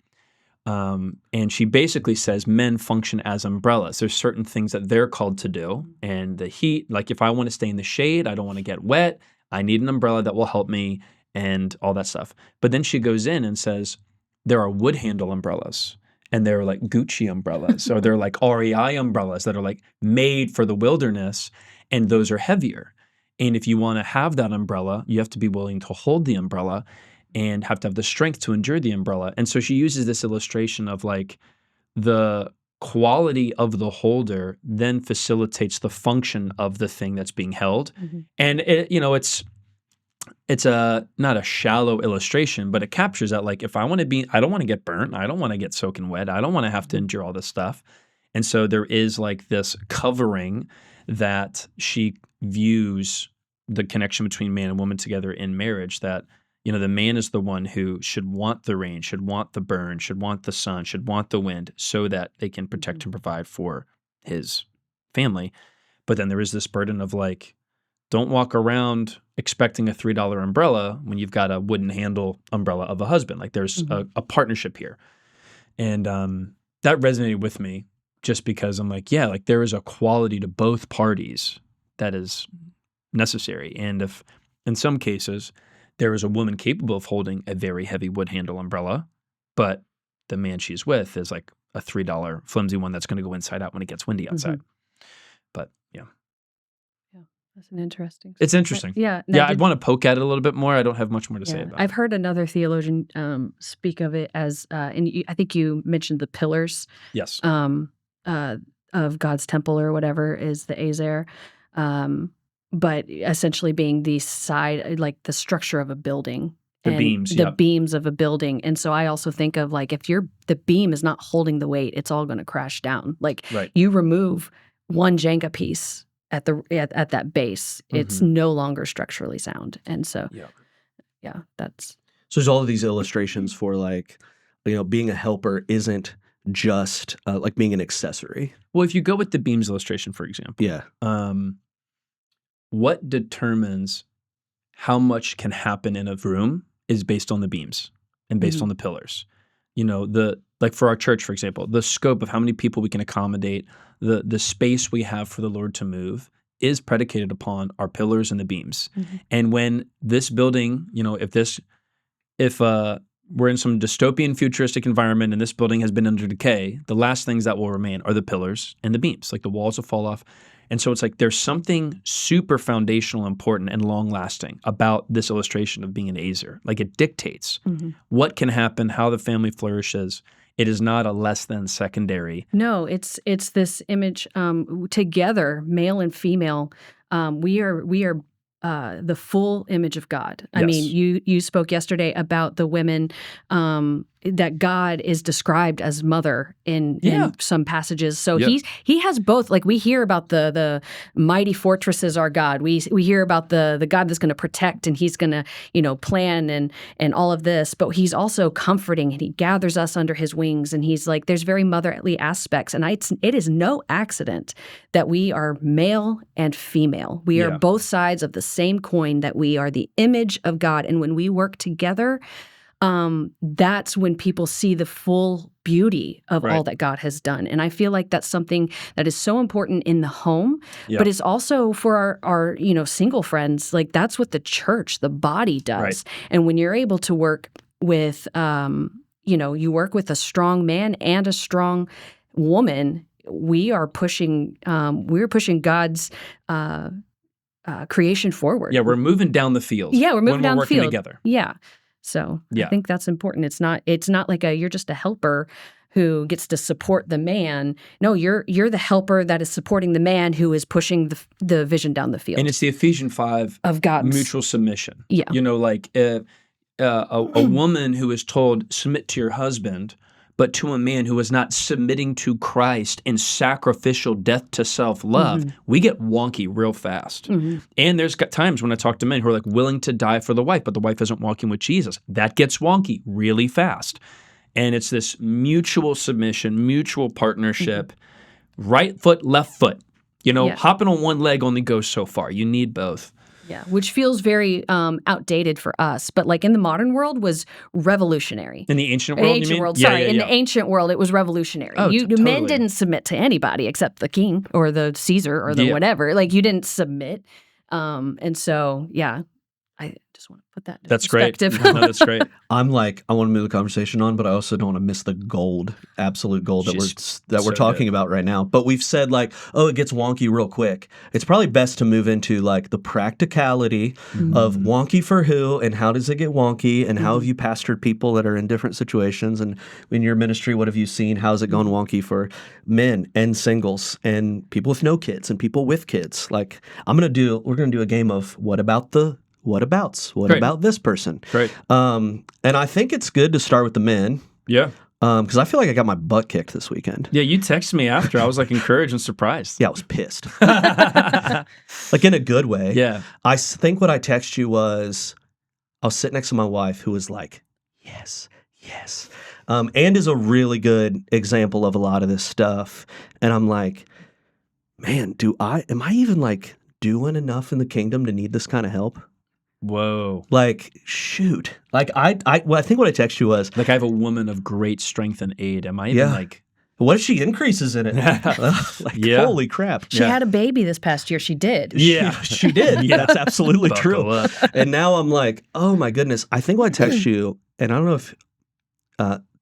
And she basically says men function as umbrellas. There's certain things that they're called to do. And the heat, like if I want to stay in the shade, I don't want to get wet, I need an umbrella that will help me and all that stuff. But then she goes in and says, there are wood handle umbrellas and they're like Gucci umbrellas or they're like REI umbrellas that are like made for the wilderness and those are heavier. And if you want to have that umbrella, you have to be willing to hold the umbrella and have to have the strength to endure the umbrella. And so she uses this illustration of like the quality of the holder then facilitates the function of the thing that's being held. Mm-hmm. And it's not a shallow illustration, but it captures that like if I want to be, I don't want to get burnt, I don't want to get soaking wet, I don't want to have to endure all this stuff. And so there is like this covering that she views the connection between man and woman together in marriage, that the man is the one who should want the rain, should want the burn, should want the sun, should want the wind so that they can protect and provide for his family. But then there is this burden of like, don't walk around expecting a $3 umbrella when you've got a wooden handle umbrella of a husband. Like there's a partnership here. And that resonated with me just because I'm like, yeah, like there is a quality to both parties that is necessary. And if in some cases there is a woman capable of holding a very heavy wood handle umbrella, but the man she's with is like a $3 flimsy one that's going to go inside out when it gets windy outside. Mm-hmm. But yeah. That's an interesting. It's interesting. Yeah. I'd want to poke at it a little bit more. I don't have much more to say about it. I've heard another theologian speak of it as, I think you mentioned the pillars. Yes. Of God's temple or whatever is the ezer, but essentially being the side, like the structure of a building. The beams of a building. And so I also think of like if the beam is not holding the weight, it's all going to crash down. Like you remove one Jenga piece at that base, it's no longer structurally sound. And so, that's. So there's all of these illustrations for like, being a helper isn't just like being an accessory. Well, if you go with the beams illustration, for example, what determines how much can happen in a room is based on the beams and based on the pillars. Like for our church, for example, the scope of how many people we can accommodate, the space we have for the Lord to move is predicated upon our pillars and the beams. Mm-hmm. And when this building, if we're in some dystopian futuristic environment and this building has been under decay, the last things that will remain are the pillars and the beams. Like the walls will fall off. And so it's like there's something super foundational, important, and long-lasting about this illustration of being an ezer. Like it dictates what can happen, how the family flourishes. It is not a less than secondary. No, it's this image together, male and female. We are the full image of God. I mean, you spoke yesterday about the women that God is described as mother in some passages. So he has both. Like we hear about the mighty fortresses are God. We hear about the God that's going to protect and he's going to plan and all of this. But he's also comforting and he gathers us under his wings. And he's like there's very motherly aspects. And it is no accident that we are male and female. We are both sides of the same coin. That we are the image of God. And when we work together, that's when people see the full beauty of all that God has done. And I feel like that's something that is so important in the home, but it's also for our single friends. Like that's what the church, the body does. Right. And when you're able to work with, you work with a strong man and a strong woman, we're pushing God's creation forward. Yeah, we're moving down the field. Yeah, we're moving down the field together. Yeah. So I think that's important. It's not like you're just a helper who gets to support the man. No, you're the helper that is supporting the man who is pushing the vision down the field. And it's the Ephesians 5 of God's mutual submission. Yeah. a woman who is told, submit to your husband, but to a man who is not submitting to Christ in sacrificial death to self-love, we get wonky real fast. And there's got times when I talk to men who are like willing to die for the wife, but the wife isn't walking with Jesus. That gets wonky really fast. And it's this mutual submission, mutual partnership, right foot, left foot. Hopping on one leg only goes so far. You need both. Yeah, which feels very outdated for us, but like in the modern world was revolutionary. In the ancient world, in the ancient world, it was revolutionary. Oh, totally. Men didn't submit to anybody except the king or the Caesar or the whatever. Like you didn't submit, and so I just want to put that in perspective. Great. No, that's great. I want to move the conversation on, but I also don't want to miss the absolute gold that we're talking about right now. But we've said like, it gets wonky real quick. It's probably best to move into like the practicality of wonky for who and how does it get wonky and how have you pastored people that are in different situations, and in your ministry, what have you seen? How's it gone wonky for men and singles and people with no kids and people with kids? Like we're gonna do a game of what abouts? What about this person? Great. And I think it's good to start with the men. Yeah. Because I feel like I got my butt kicked this weekend. Yeah, you texted me after. I was like encouraged and surprised. Yeah, I was pissed. Like in a good way. Yeah. I think what I texted you was, I was sitting next to my wife who was like, yes. And is a really good example of a lot of this stuff. And I'm like, man, am I even like doing enough in the kingdom to need this kind of help? Whoa. Like, shoot. Like, I think what I texted you was... Like, I have a woman of great strength and aid. Am I even like... What if she increases in it? Holy crap. She had a baby this past year. She did. Yeah, she did. Yeah, that's absolutely true. And now I'm like, oh my goodness. I think what I text you, and I don't know if...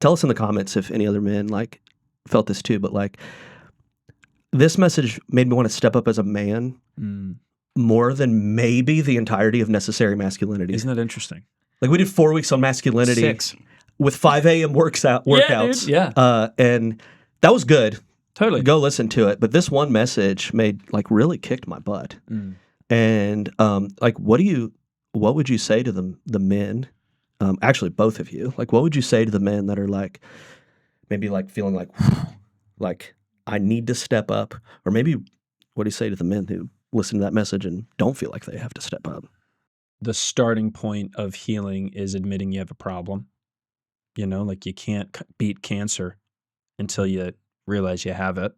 tell us in the comments if any other men, like, felt this too, but, like, this message made me want to step up as a man more than maybe the entirety of Necessary Masculinity. Isn't that interesting? Like, we did 4 weeks on masculinity. 6. With 5 a.m. workouts. Yeah. And that was good. Totally. Go listen to it. But this one message really kicked my butt. And like, what would you say to the men? Actually, both of you. Like, what would you say to the men that are like, maybe like feeling like I need to step up? Or maybe what do you say to the men who listen to that message and don't feel like they have to step up? The starting point of healing is admitting you have a problem. Like you can't beat cancer until you realize you have it.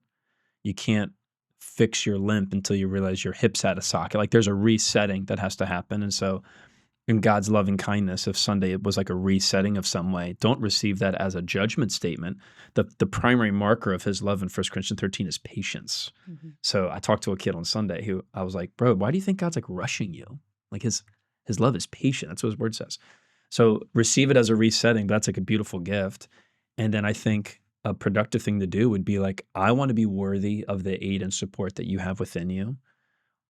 You can't fix your limp until you realize your hip's out of socket. Like there's a resetting that has to happen. And so in God's loving kindness, if Sunday it was like a resetting of some way, don't receive that as a judgment statement. The primary marker of his love in 1 Corinthians 13 is patience. So I talked to a kid on Sunday who I was like, bro, why do you think God's like rushing you? Like his love is patient. That's what his word says. So receive it as a resetting. That's like a beautiful gift. And then I think a productive thing to do would be like, I want to be worthy of the aid and support that you have within you.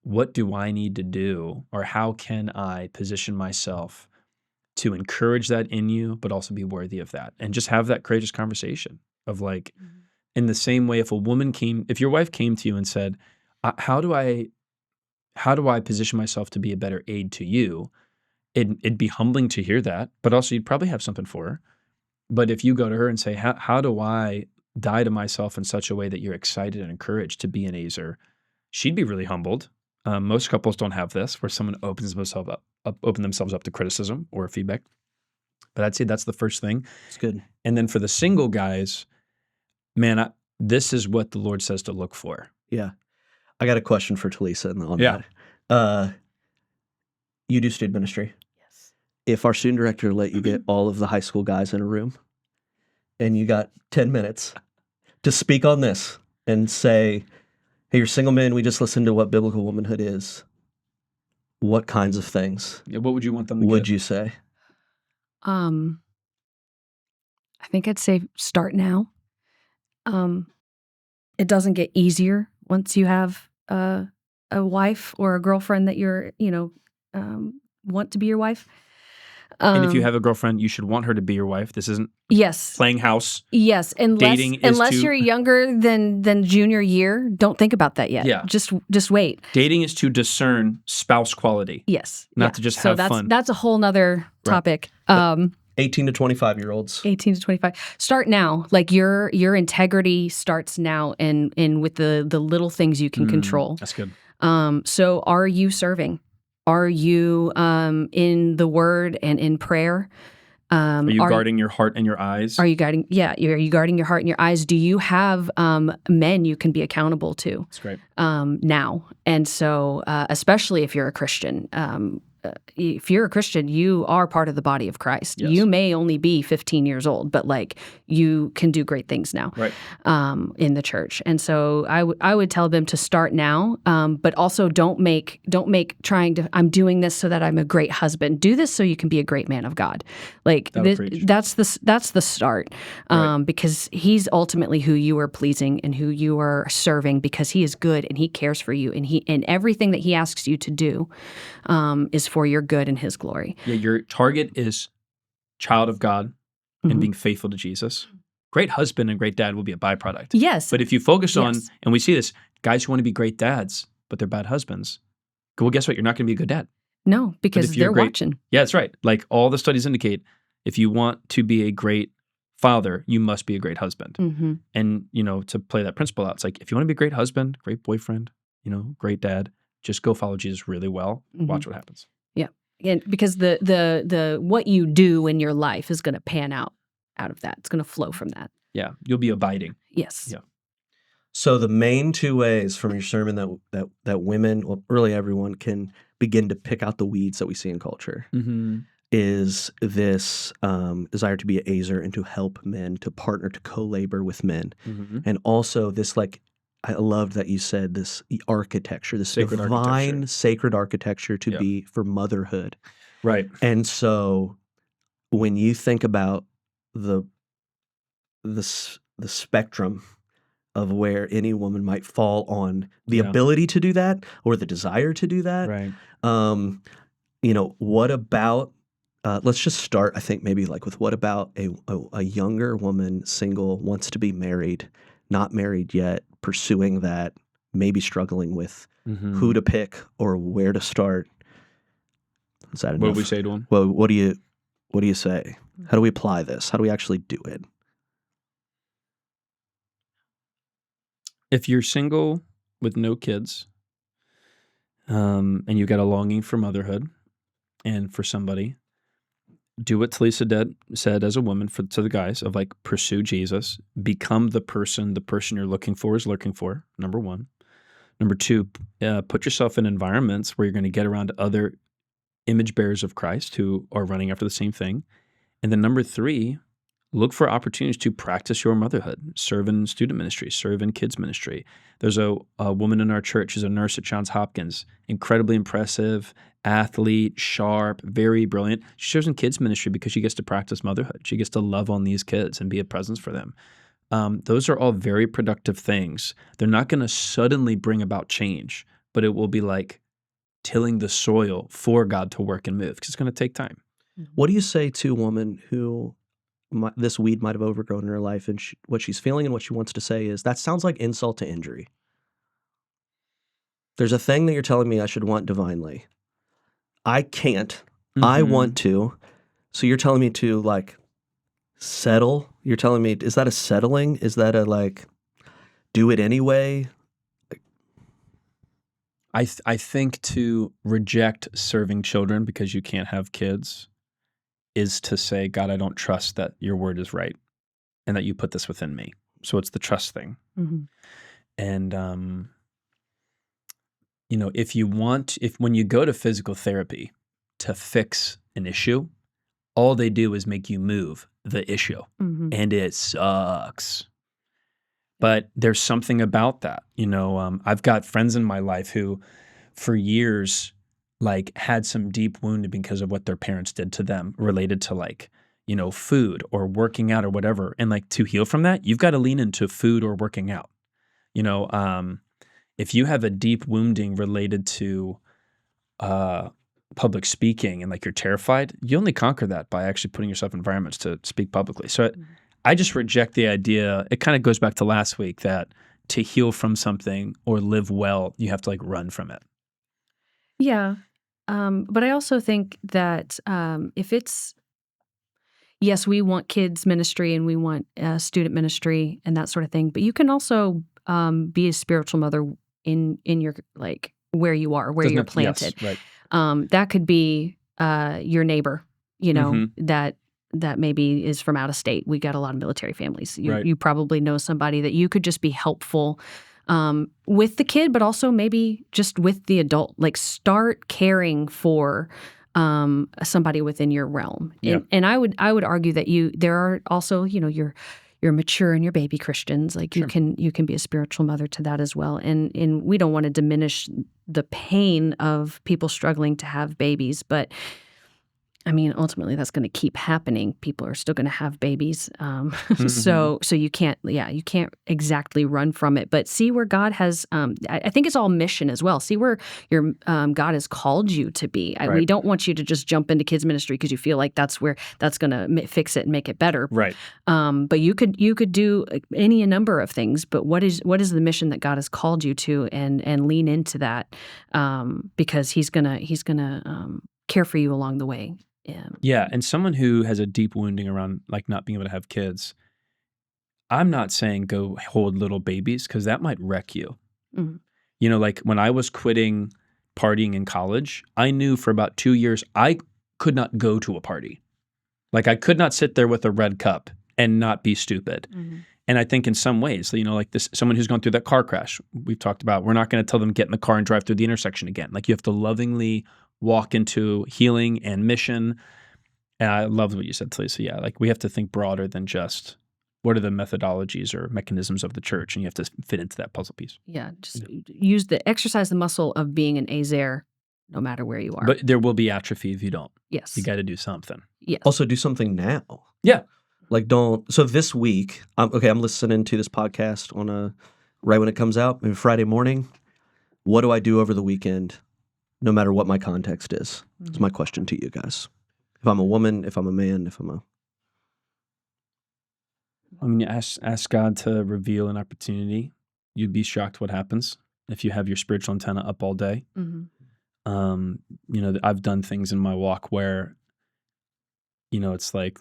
What do I need to do, or how can I position myself to encourage that in you, but also be worthy of that? And just have that courageous conversation of like, in the same way, if your wife came to you and said, how do I position myself to be a better aid to you? It'd be humbling to hear that, but also you'd probably have something for her. But if you go to her and say, how do I die to myself in such a way that you're excited and encouraged to be an ezer? She'd be really humbled. Most couples don't have this, where someone opens themselves up to criticism or feedback. But I'd say that's the first thing. It's good. And then for the single guys, man, this is what the Lord says to look for. Yeah. I got a question for Talessa on that. You do student ministry. Yes. If our student director let you get all of the high school guys in a room and you got 10 minutes to speak on this and say, hey, you're single men, we just listened to what biblical womanhood is. What kinds of things what would you want them to would you say? I think I'd say start now. It doesn't get easier once you have a wife or a girlfriend that you're, want to be your wife. And if you have a girlfriend, you should want her to be your wife. This isn't Yes. playing house. Yes. Unless you're younger than junior year, don't think about that yet. Yeah. Just wait. Dating is to discern spouse quality. Yes. Not to just have fun. That's a whole nother topic. 18 to 25-year-olds. 18 to 25. Start now. Like your integrity starts now and with the little things you can control. That's good. So are you serving? Are you in the word and in prayer? Are you guarding your heart and your eyes? Are you guarding your heart and your eyes? Do you have men you can be accountable to? That's great. Now. And so, especially if you're a Christian, you are part of the body of Christ. Yes. You may only be 15 years old, but like you can do great things now, right. In the church. And so I would tell them to start now, but also don't make trying to, I'm doing this so that I'm a great husband. Do this so you can be a great man of God. Like that's the start, right. Because he's ultimately who you are pleasing and who you are serving, because he is good and he cares for you, and everything that he asks you to do is for your good and his glory. Yeah, your target is child of God and being faithful to Jesus. Great husband and great dad will be a byproduct. Yes. But if you focus on, and we see this, guys who want to be great dads, but they're bad husbands, well, guess what? You're not going to be a good dad. No, because they're watching. Yeah, that's right. Like all the studies indicate, if you want to be a great father, you must be a great husband. Mm-hmm. And, to play that principle out, it's like, if you want to be a great husband, great boyfriend, great dad, just go follow Jesus really well. Watch what happens. Yeah. And because the what you do in your life is going to pan out of that. It's going to flow from that. Yeah. You'll be abiding. Yes. Yeah. So the main two ways from your sermon that women, well, really everyone, can begin to pick out the weeds that we see in culture is this desire to be an ezer and to help men, to partner, to co-labor with men. And also this, like, I loved that you said this architecture, this divine sacred architecture to be for motherhood. Right. And so when you think about the spectrum of where any woman might fall on the ability to do that or the desire to do that, right. What about let's just start, I think, maybe like with what about a younger woman, single, wants to be married, not married yet, pursuing that, maybe struggling with who to pick or where to start. Is that enough? What would we say to them? Well, what do you say? How do we apply this? How do we actually do it? If you're single with no kids, and you've got a longing for motherhood and for somebody, do what Talessa said as a woman to the guys of like, pursue Jesus, become the person you're looking for is looking for, number one. Number two, put yourself in environments where you're going to get around other image bearers of Christ who are running after the same thing. And then number three, look for opportunities to practice your motherhood, serve in student ministry, serve in kids ministry. There's a woman in our church who's a nurse at Johns Hopkins, incredibly impressive, athlete, sharp, very brilliant. She serves in kids ministry because she gets to practice motherhood. She gets to love on these kids and be a presence for them. Those are all very productive things. They're not going to suddenly bring about change, but it will be like tilling the soil for God to work and move, because it's going to take time. What do you say to a woman who this weed might have overgrown in her life, and what she's feeling and what she wants to say is, that sounds like insult to injury. There's a thing that you're telling me I should want divinely. I can't. I want to. So you're telling me to like settle? You're telling me, is that a settling? Is that a like do it anyway? I think to reject serving children because you can't have kids is to say, God, I don't trust that your word is right and that you put this within me. So it's the trust thing. And, when you go to physical therapy to fix an issue, all they do is make you move the issue, and it sucks. But there's something about that. I've got friends in my life who for years like had some deep wound because of what their parents did to them related to like, food or working out or whatever. And like to heal from that, you've got to lean into food or working out. If you have a deep wounding related to public speaking and like you're terrified, you only conquer that by actually putting yourself in environments to speak publicly. So I just reject the idea. It kind of goes back to last week that to heal from something or live well, you have to like run from it. Yeah. But I also think that if it's, yes, we want kids ministry and we want student ministry and that sort of thing, but you can also be a spiritual mother in your, like, where you are, where you're planted. Yes, right. That could be your neighbor, that maybe is from out of state. We got a lot of military families. You probably know somebody that you could just be helpful with the kid, but also maybe just with the adult. Like, start caring for somebody within your realm. And I would argue that there are also, you're mature and your baby Christians. Like, you can be a spiritual mother to that as well. And we don't want to diminish the pain of people struggling to have babies, but I mean, ultimately, that's going to keep happening. People are still going to have babies, so you can't exactly run from it. But see where God has. I think it's all mission as well. See where your God has called you to be. We don't want you to just jump into kids ministry because you feel like that's going to fix it and make it better. Right. But you could do any number of things. But what is the mission that God has called you to, and lean into that, because He's gonna care for you along the way. Yeah, and someone who has a deep wounding around like not being able to have kids, I'm not saying go hold little babies because that might wreck you. Mm-hmm. Like when I was quitting partying in college, I knew for about 2 years I could not go to a party. Like I could not sit there with a red cup and not be stupid. Mm-hmm. And I think in some ways, like this, someone who's gone through that car crash, we've talked about, we're not going to tell them get in the car and drive through the intersection again. Like you have to lovingly walk into healing and mission. And I love what you said, Talessa. Yeah, like we have to think broader than just what are the methodologies or mechanisms of the church, and you have to fit into that puzzle piece. Yeah, just exercise the muscle of being an ezer, no matter where you are. But there will be atrophy if you don't. Yes. You got to do something. Yes. Also do something now. Yeah. Like so this week, I'm listening to this podcast right when it comes out, maybe Friday morning. What do I do over the weekend, no matter what my context is? That's my question to you guys. If I'm a woman, if I'm a man, I mean, ask God to reveal an opportunity. You'd be shocked what happens if you have your spiritual antenna up all day. Mm-hmm. I've done things in my walk where, it's like,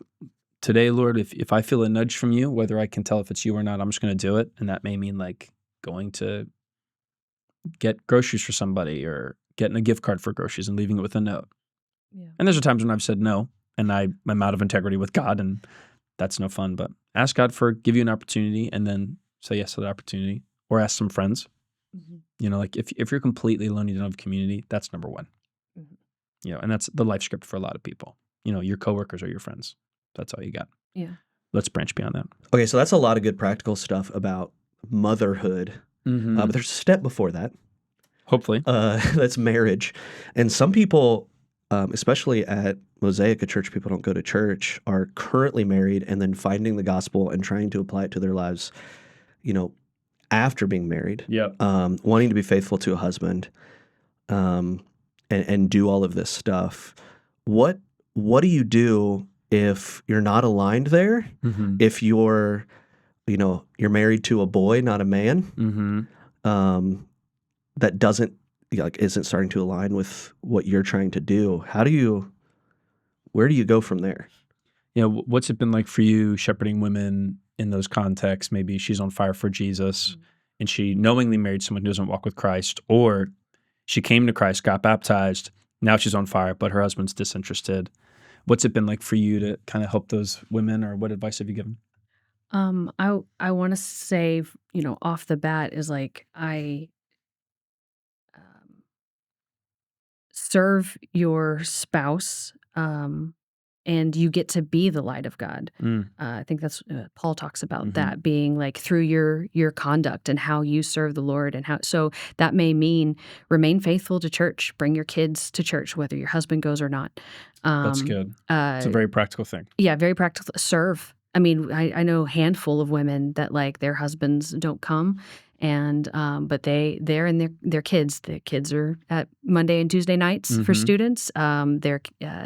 today, Lord, if I feel a nudge from you, whether I can tell if it's you or not, I'm just going to do it. And that may mean like going to get groceries for somebody or getting a gift card for groceries and leaving it with a note. Yeah. And there's times when I've said no and I'm out of integrity with God, and that's no fun. But ask God give you an opportunity and then say yes to the opportunity, or ask some friends. Mm-hmm. Like if you're completely alone, you don't have community, that's number one. Mm-hmm. And that's the life script for a lot of people. Your coworkers are your friends. That's all you got. Yeah. Let's branch beyond that. Okay, so that's a lot of good practical stuff about motherhood. Mm-hmm. But there's a step before that. Hopefully. That's marriage. And some people, especially at Mosaic, a church people don't go to church, are currently married and then finding the gospel and trying to apply it to their lives, after being married. Yep. Wanting to be faithful to a husband, and do all of this stuff. What do you do if you're not aligned there? Mm-hmm. If you're married to a boy, not a man, mm-hmm. That isn't starting to align with what you're trying to do. Where do you go from there? What's it been like for you shepherding women in those contexts? Maybe she's on fire for Jesus, mm-hmm. and she knowingly married someone who doesn't walk with Christ, or she came to Christ, got baptized, now she's on fire, but her husband's disinterested. What's it been like for you to kind of help those women, or what advice have you given? I want to say, off the bat is like I serve your spouse, and you get to be the light of God. I think that's Paul talks about, mm-hmm. that being like through your conduct and how you serve the Lord, and so that may mean remain faithful to church, bring your kids to church, whether your husband goes or not. That's good. It's a very practical thing. Yeah, very practical. Serve. I mean, I know a handful of women that like their husbands don't come, And but they're in their kids. The kids are at Monday and Tuesday nights for Mhm. students.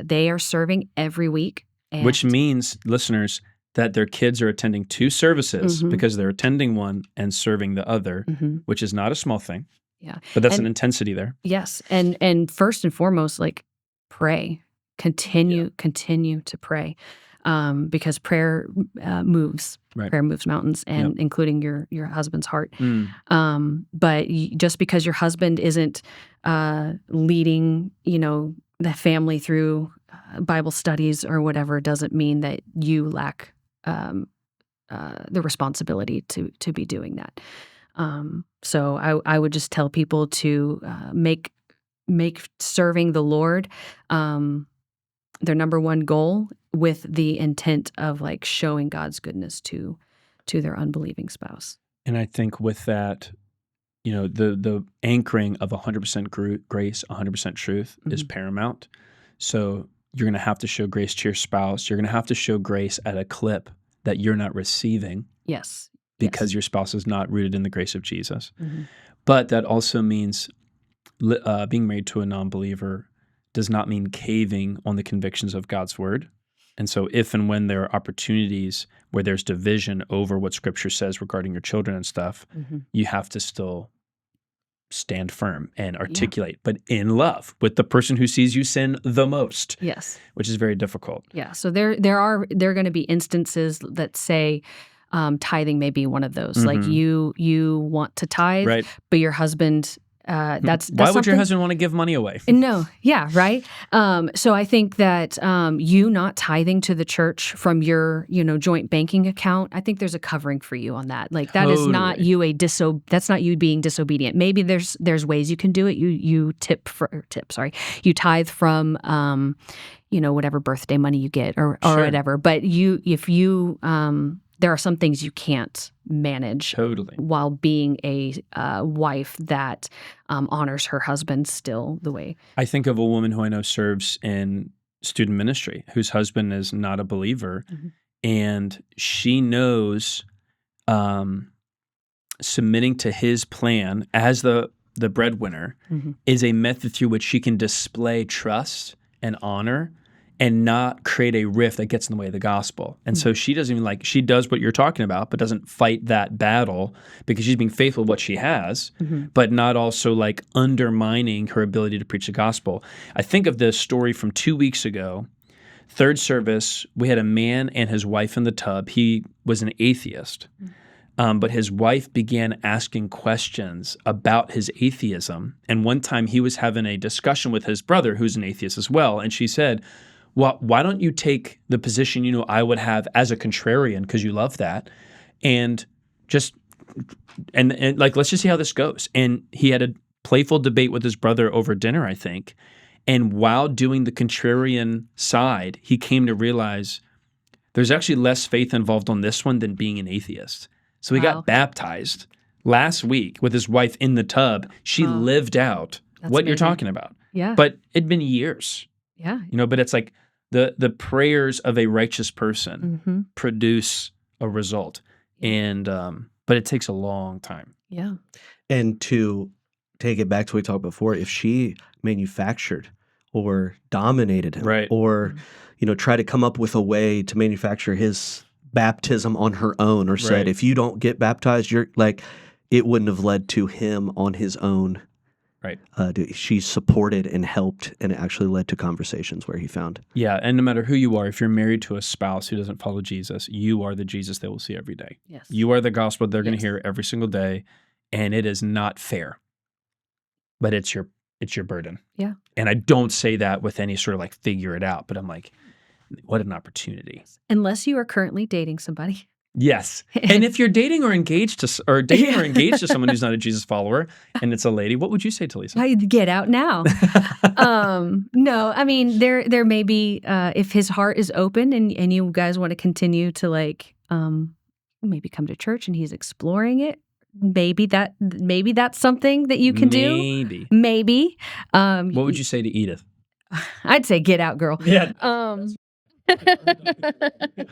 They are serving every week. And Which means, listeners, that their kids are attending two services Mhm. because they're attending one and serving the other, Mhm. which is not a small thing, Yeah. but that's And an intensity there. yes, and first and foremost, like pray, continue to pray, because prayer moves. Right. Prayer moves mountains, and including your husband's heart. Mm. But just because your husband isn't leading, the family through Bible studies or whatever, doesn't mean that you lack the responsibility to be doing that. So I would just tell people to make serving the Lord their number one goal, with the intent of like showing God's goodness to their unbelieving spouse. And I think with that, the anchoring of 100% grace, 100% truth is paramount. So you're going to have to show grace to your spouse. You're going to have to show grace at a clip that you're not receiving. Yes. Because your spouse is not rooted in the grace of Jesus. Mm-hmm. But that also means being married to a non-believer does not mean caving on the convictions of God's word. And so if and when there are opportunities where there's division over what Scripture says regarding your children and stuff, you have to still stand firm and articulate, but in love with the person who sees you sin the most. Yes. Which is very difficult. Yeah. So there are going to be instances that say tithing may be one of those. Like you want to tithe, right, but your husband that's why would your something- husband want to give money away? No, yeah, right. So I think that you not tithing to the church from your joint banking account, I think there's a covering for you on that. Like that is not you that's not you being disobedient. Maybe there's ways you can do it. You you tithe from whatever birthday money you get or whatever. But if you there are some things you can't manage while being a wife that honors her husband still the way. I think of a woman who I know serves in student ministry whose husband is not a believer, and she knows submitting to his plan as the breadwinner is a method through which she can display trust and honor and not create a rift that gets in the way of the gospel. And so she doesn't even she does what you're talking about, but doesn't fight that battle because she's being faithful to what she has, but not also undermining her ability to preach the gospel. I think of this story from 2 weeks ago. Third service, we had a man and his wife in the tub. He was an atheist, but his wife began asking questions about his atheism. And one time he was having a discussion with his brother, who's an atheist as well, and she said, well, why don't you take the position I would have as a contrarian, because you love that, and just and let's just see how this goes. And he had a playful debate with his brother over dinner, I think. And while doing the contrarian side, he came to realize there's actually less faith involved on this one than being an atheist. So he got baptized last week with his wife in the tub. She lived out what you're talking about. Yeah. But it'd been years. Yeah. But it's like the prayers of a righteous person produce a result. And but it takes a long time. Yeah. And to take it back to what we talked before, if she manufactured or dominated him, right, or try to come up with a way to manufacture his baptism on her own, or said, if you don't get baptized, you're it wouldn't have led to him on his own. Right. She supported and helped, and it actually led to conversations where he found. Yeah, and no matter who you are, if you're married to a spouse who doesn't follow Jesus, you are the Jesus they will see every day. Yes. You are the gospel they're going to hear every single day, and it is not fair, but it's your burden. Yeah. And I don't say that with any sort of figure it out, but I'm like, what an opportunity. Unless you are currently dating somebody. Yes. And if you're dating or engaged to someone who's not a Jesus follower and it's a lady, what would you say, Talessa? Get out now. No, I mean, there may be, if his heart is open and you guys want to continue to maybe come to church and he's exploring it, maybe that's something that you can do. Maybe. What would you say to Edith? I'd say get out, girl. Yeah.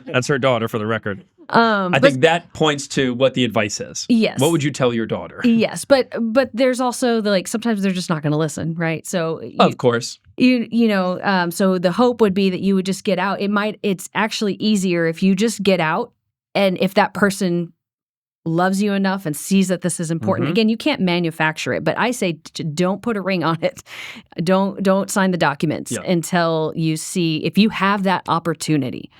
That's her daughter, for the record. I think that points to what the advice is. Yes. What would you tell your daughter? Yes, but there's also sometimes they're just not going to listen, right? So Of course. So the hope would be that you would just get out. It's actually easier if you just get out, and if that person loves you enough and sees that this is important. Again, you can't manufacture it, but I say don't put a ring on it. Don't sign the documents until you see if you have that opportunity,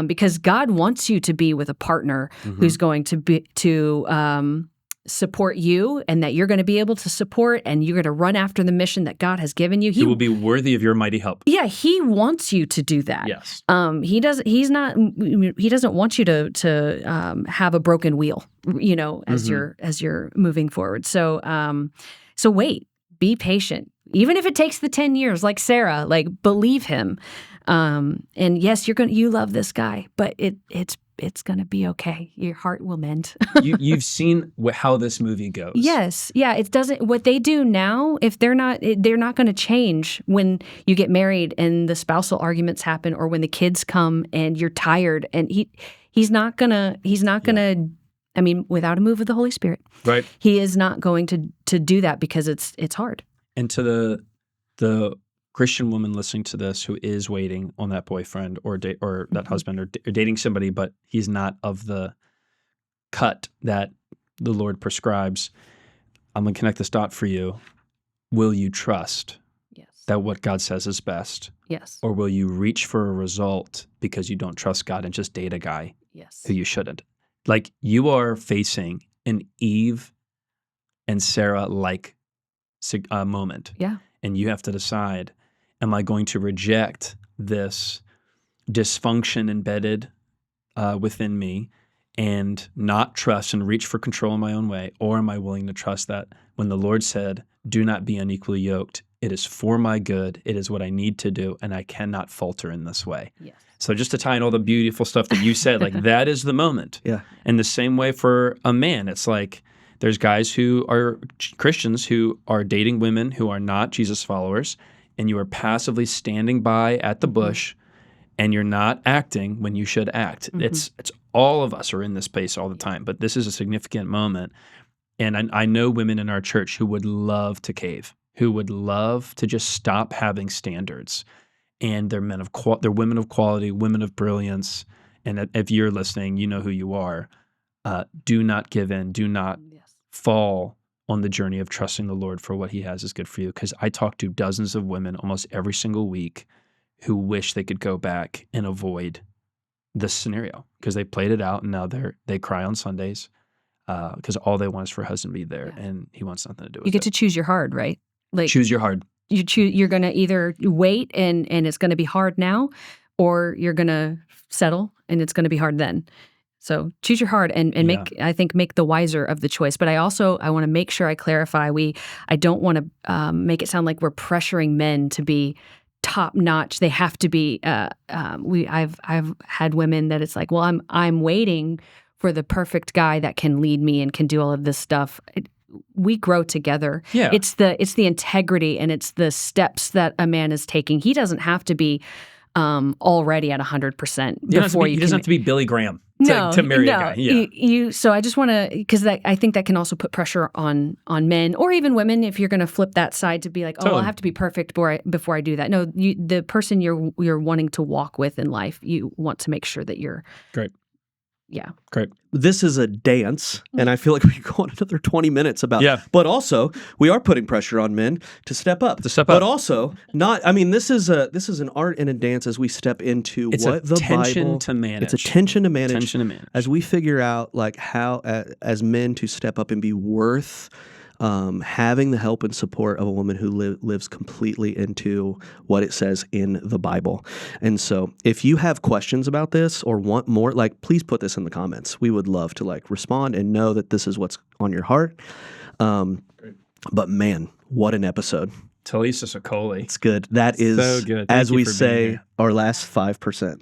because God wants you to be with a partner who's going to support you, and that you're going to be able to support, and you're going to run after the mission that God has given you. He will be worthy of your mighty help. Yeah, He wants you to do that. Yes. He doesn't want you to have a broken wheel, as you're moving forward. So wait, be patient, even if it takes the 10 years, like Sarah. Like, believe him. And yes, you love this guy, but it's going to be okay. Your heart will mend. You've seen how this movie goes. Yes. Yeah. It doesn't, what they do now, if they're not going to change when you get married and the spousal arguments happen, or when the kids come and you're tired, and he's not going to, I mean, without a move of the Holy Spirit, right? He is not going to do that, because it's hard. And to the Christian woman listening to this who is waiting on that boyfriend or that husband or dating somebody, but he's not of the cut that the Lord prescribes, I'm going to connect this dot for you. Will you trust that what God says is best? Yes. Or will you reach for a result because you don't trust God and just date a guy who you shouldn't? Like, you are facing an Eve and Sarah-like moment. Yeah. And you have to decide, am I going to reject this dysfunction embedded within me and not trust and reach for control in my own way? Or am I willing to trust that when the Lord said, do not be unequally yoked, it is for my good, it is what I need to do, and I cannot falter in this way? Yes. So just to tie in all the beautiful stuff that you said, like, that is the moment. Yeah. And the same way for a man, it's like, there's guys who are Christians who are dating women who are not Jesus followers, and you are passively standing by at the bush, and you're not acting when you should act. It's all of us are in this space all the time, but this is a significant moment. And I know women in our church who would love to cave, who would love to just stop having standards, and they're they're women of quality, women of brilliance. And if you're listening, you know who you are. Do not give in. Do not fall on the journey of trusting the Lord for what he has is good for you. Because I talk to dozens of women almost every single week who wish they could go back and avoid this scenario because they played it out, and now they cry on Sundays because all they want is for a husband to be there, and he wants nothing to do with it. You get to choose your hard, right? Like, choose your hard. You're going to either wait and it's going to be hard now, or you're going to settle and it's going to be hard then. So choose your heart and make the wiser of the choice. But I want to make sure I clarify. I don't want to make it sound like we're pressuring men to be top notch. They have to be. I've had women that it's like, well, I'm waiting for the perfect guy that can lead me and can do all of this stuff. We grow together. Yeah. It's the integrity and it's the steps that a man is taking. He doesn't have to be already at 100% before he doesn't have to be Billy Graham to marry a guy. Yeah. So I just want to, because I think that can also put pressure on men or even women if you're going to flip that side to be like, oh, I have to be perfect before I do that. No, the person you're wanting to walk with in life, you want to make sure that you're great. Yeah. Great. This is a dance, and I feel like we could go on another 20 minutes about it. But also, we are putting pressure on men to step up. But also, this is an art and a dance as we step into it's what the Bible... to manage. It's a tension to manage. Tension to manage. As we figure out like how, as men, to step up and be worth having the help and support of a woman who lives completely into what it says in the Bible. And so if you have questions about this or want more, please put this in the comments. We would love to respond and know that this is what's on your heart. But man, what an episode. Talessa Sokoly. It's good. That is, so good. as we say, our last 5%.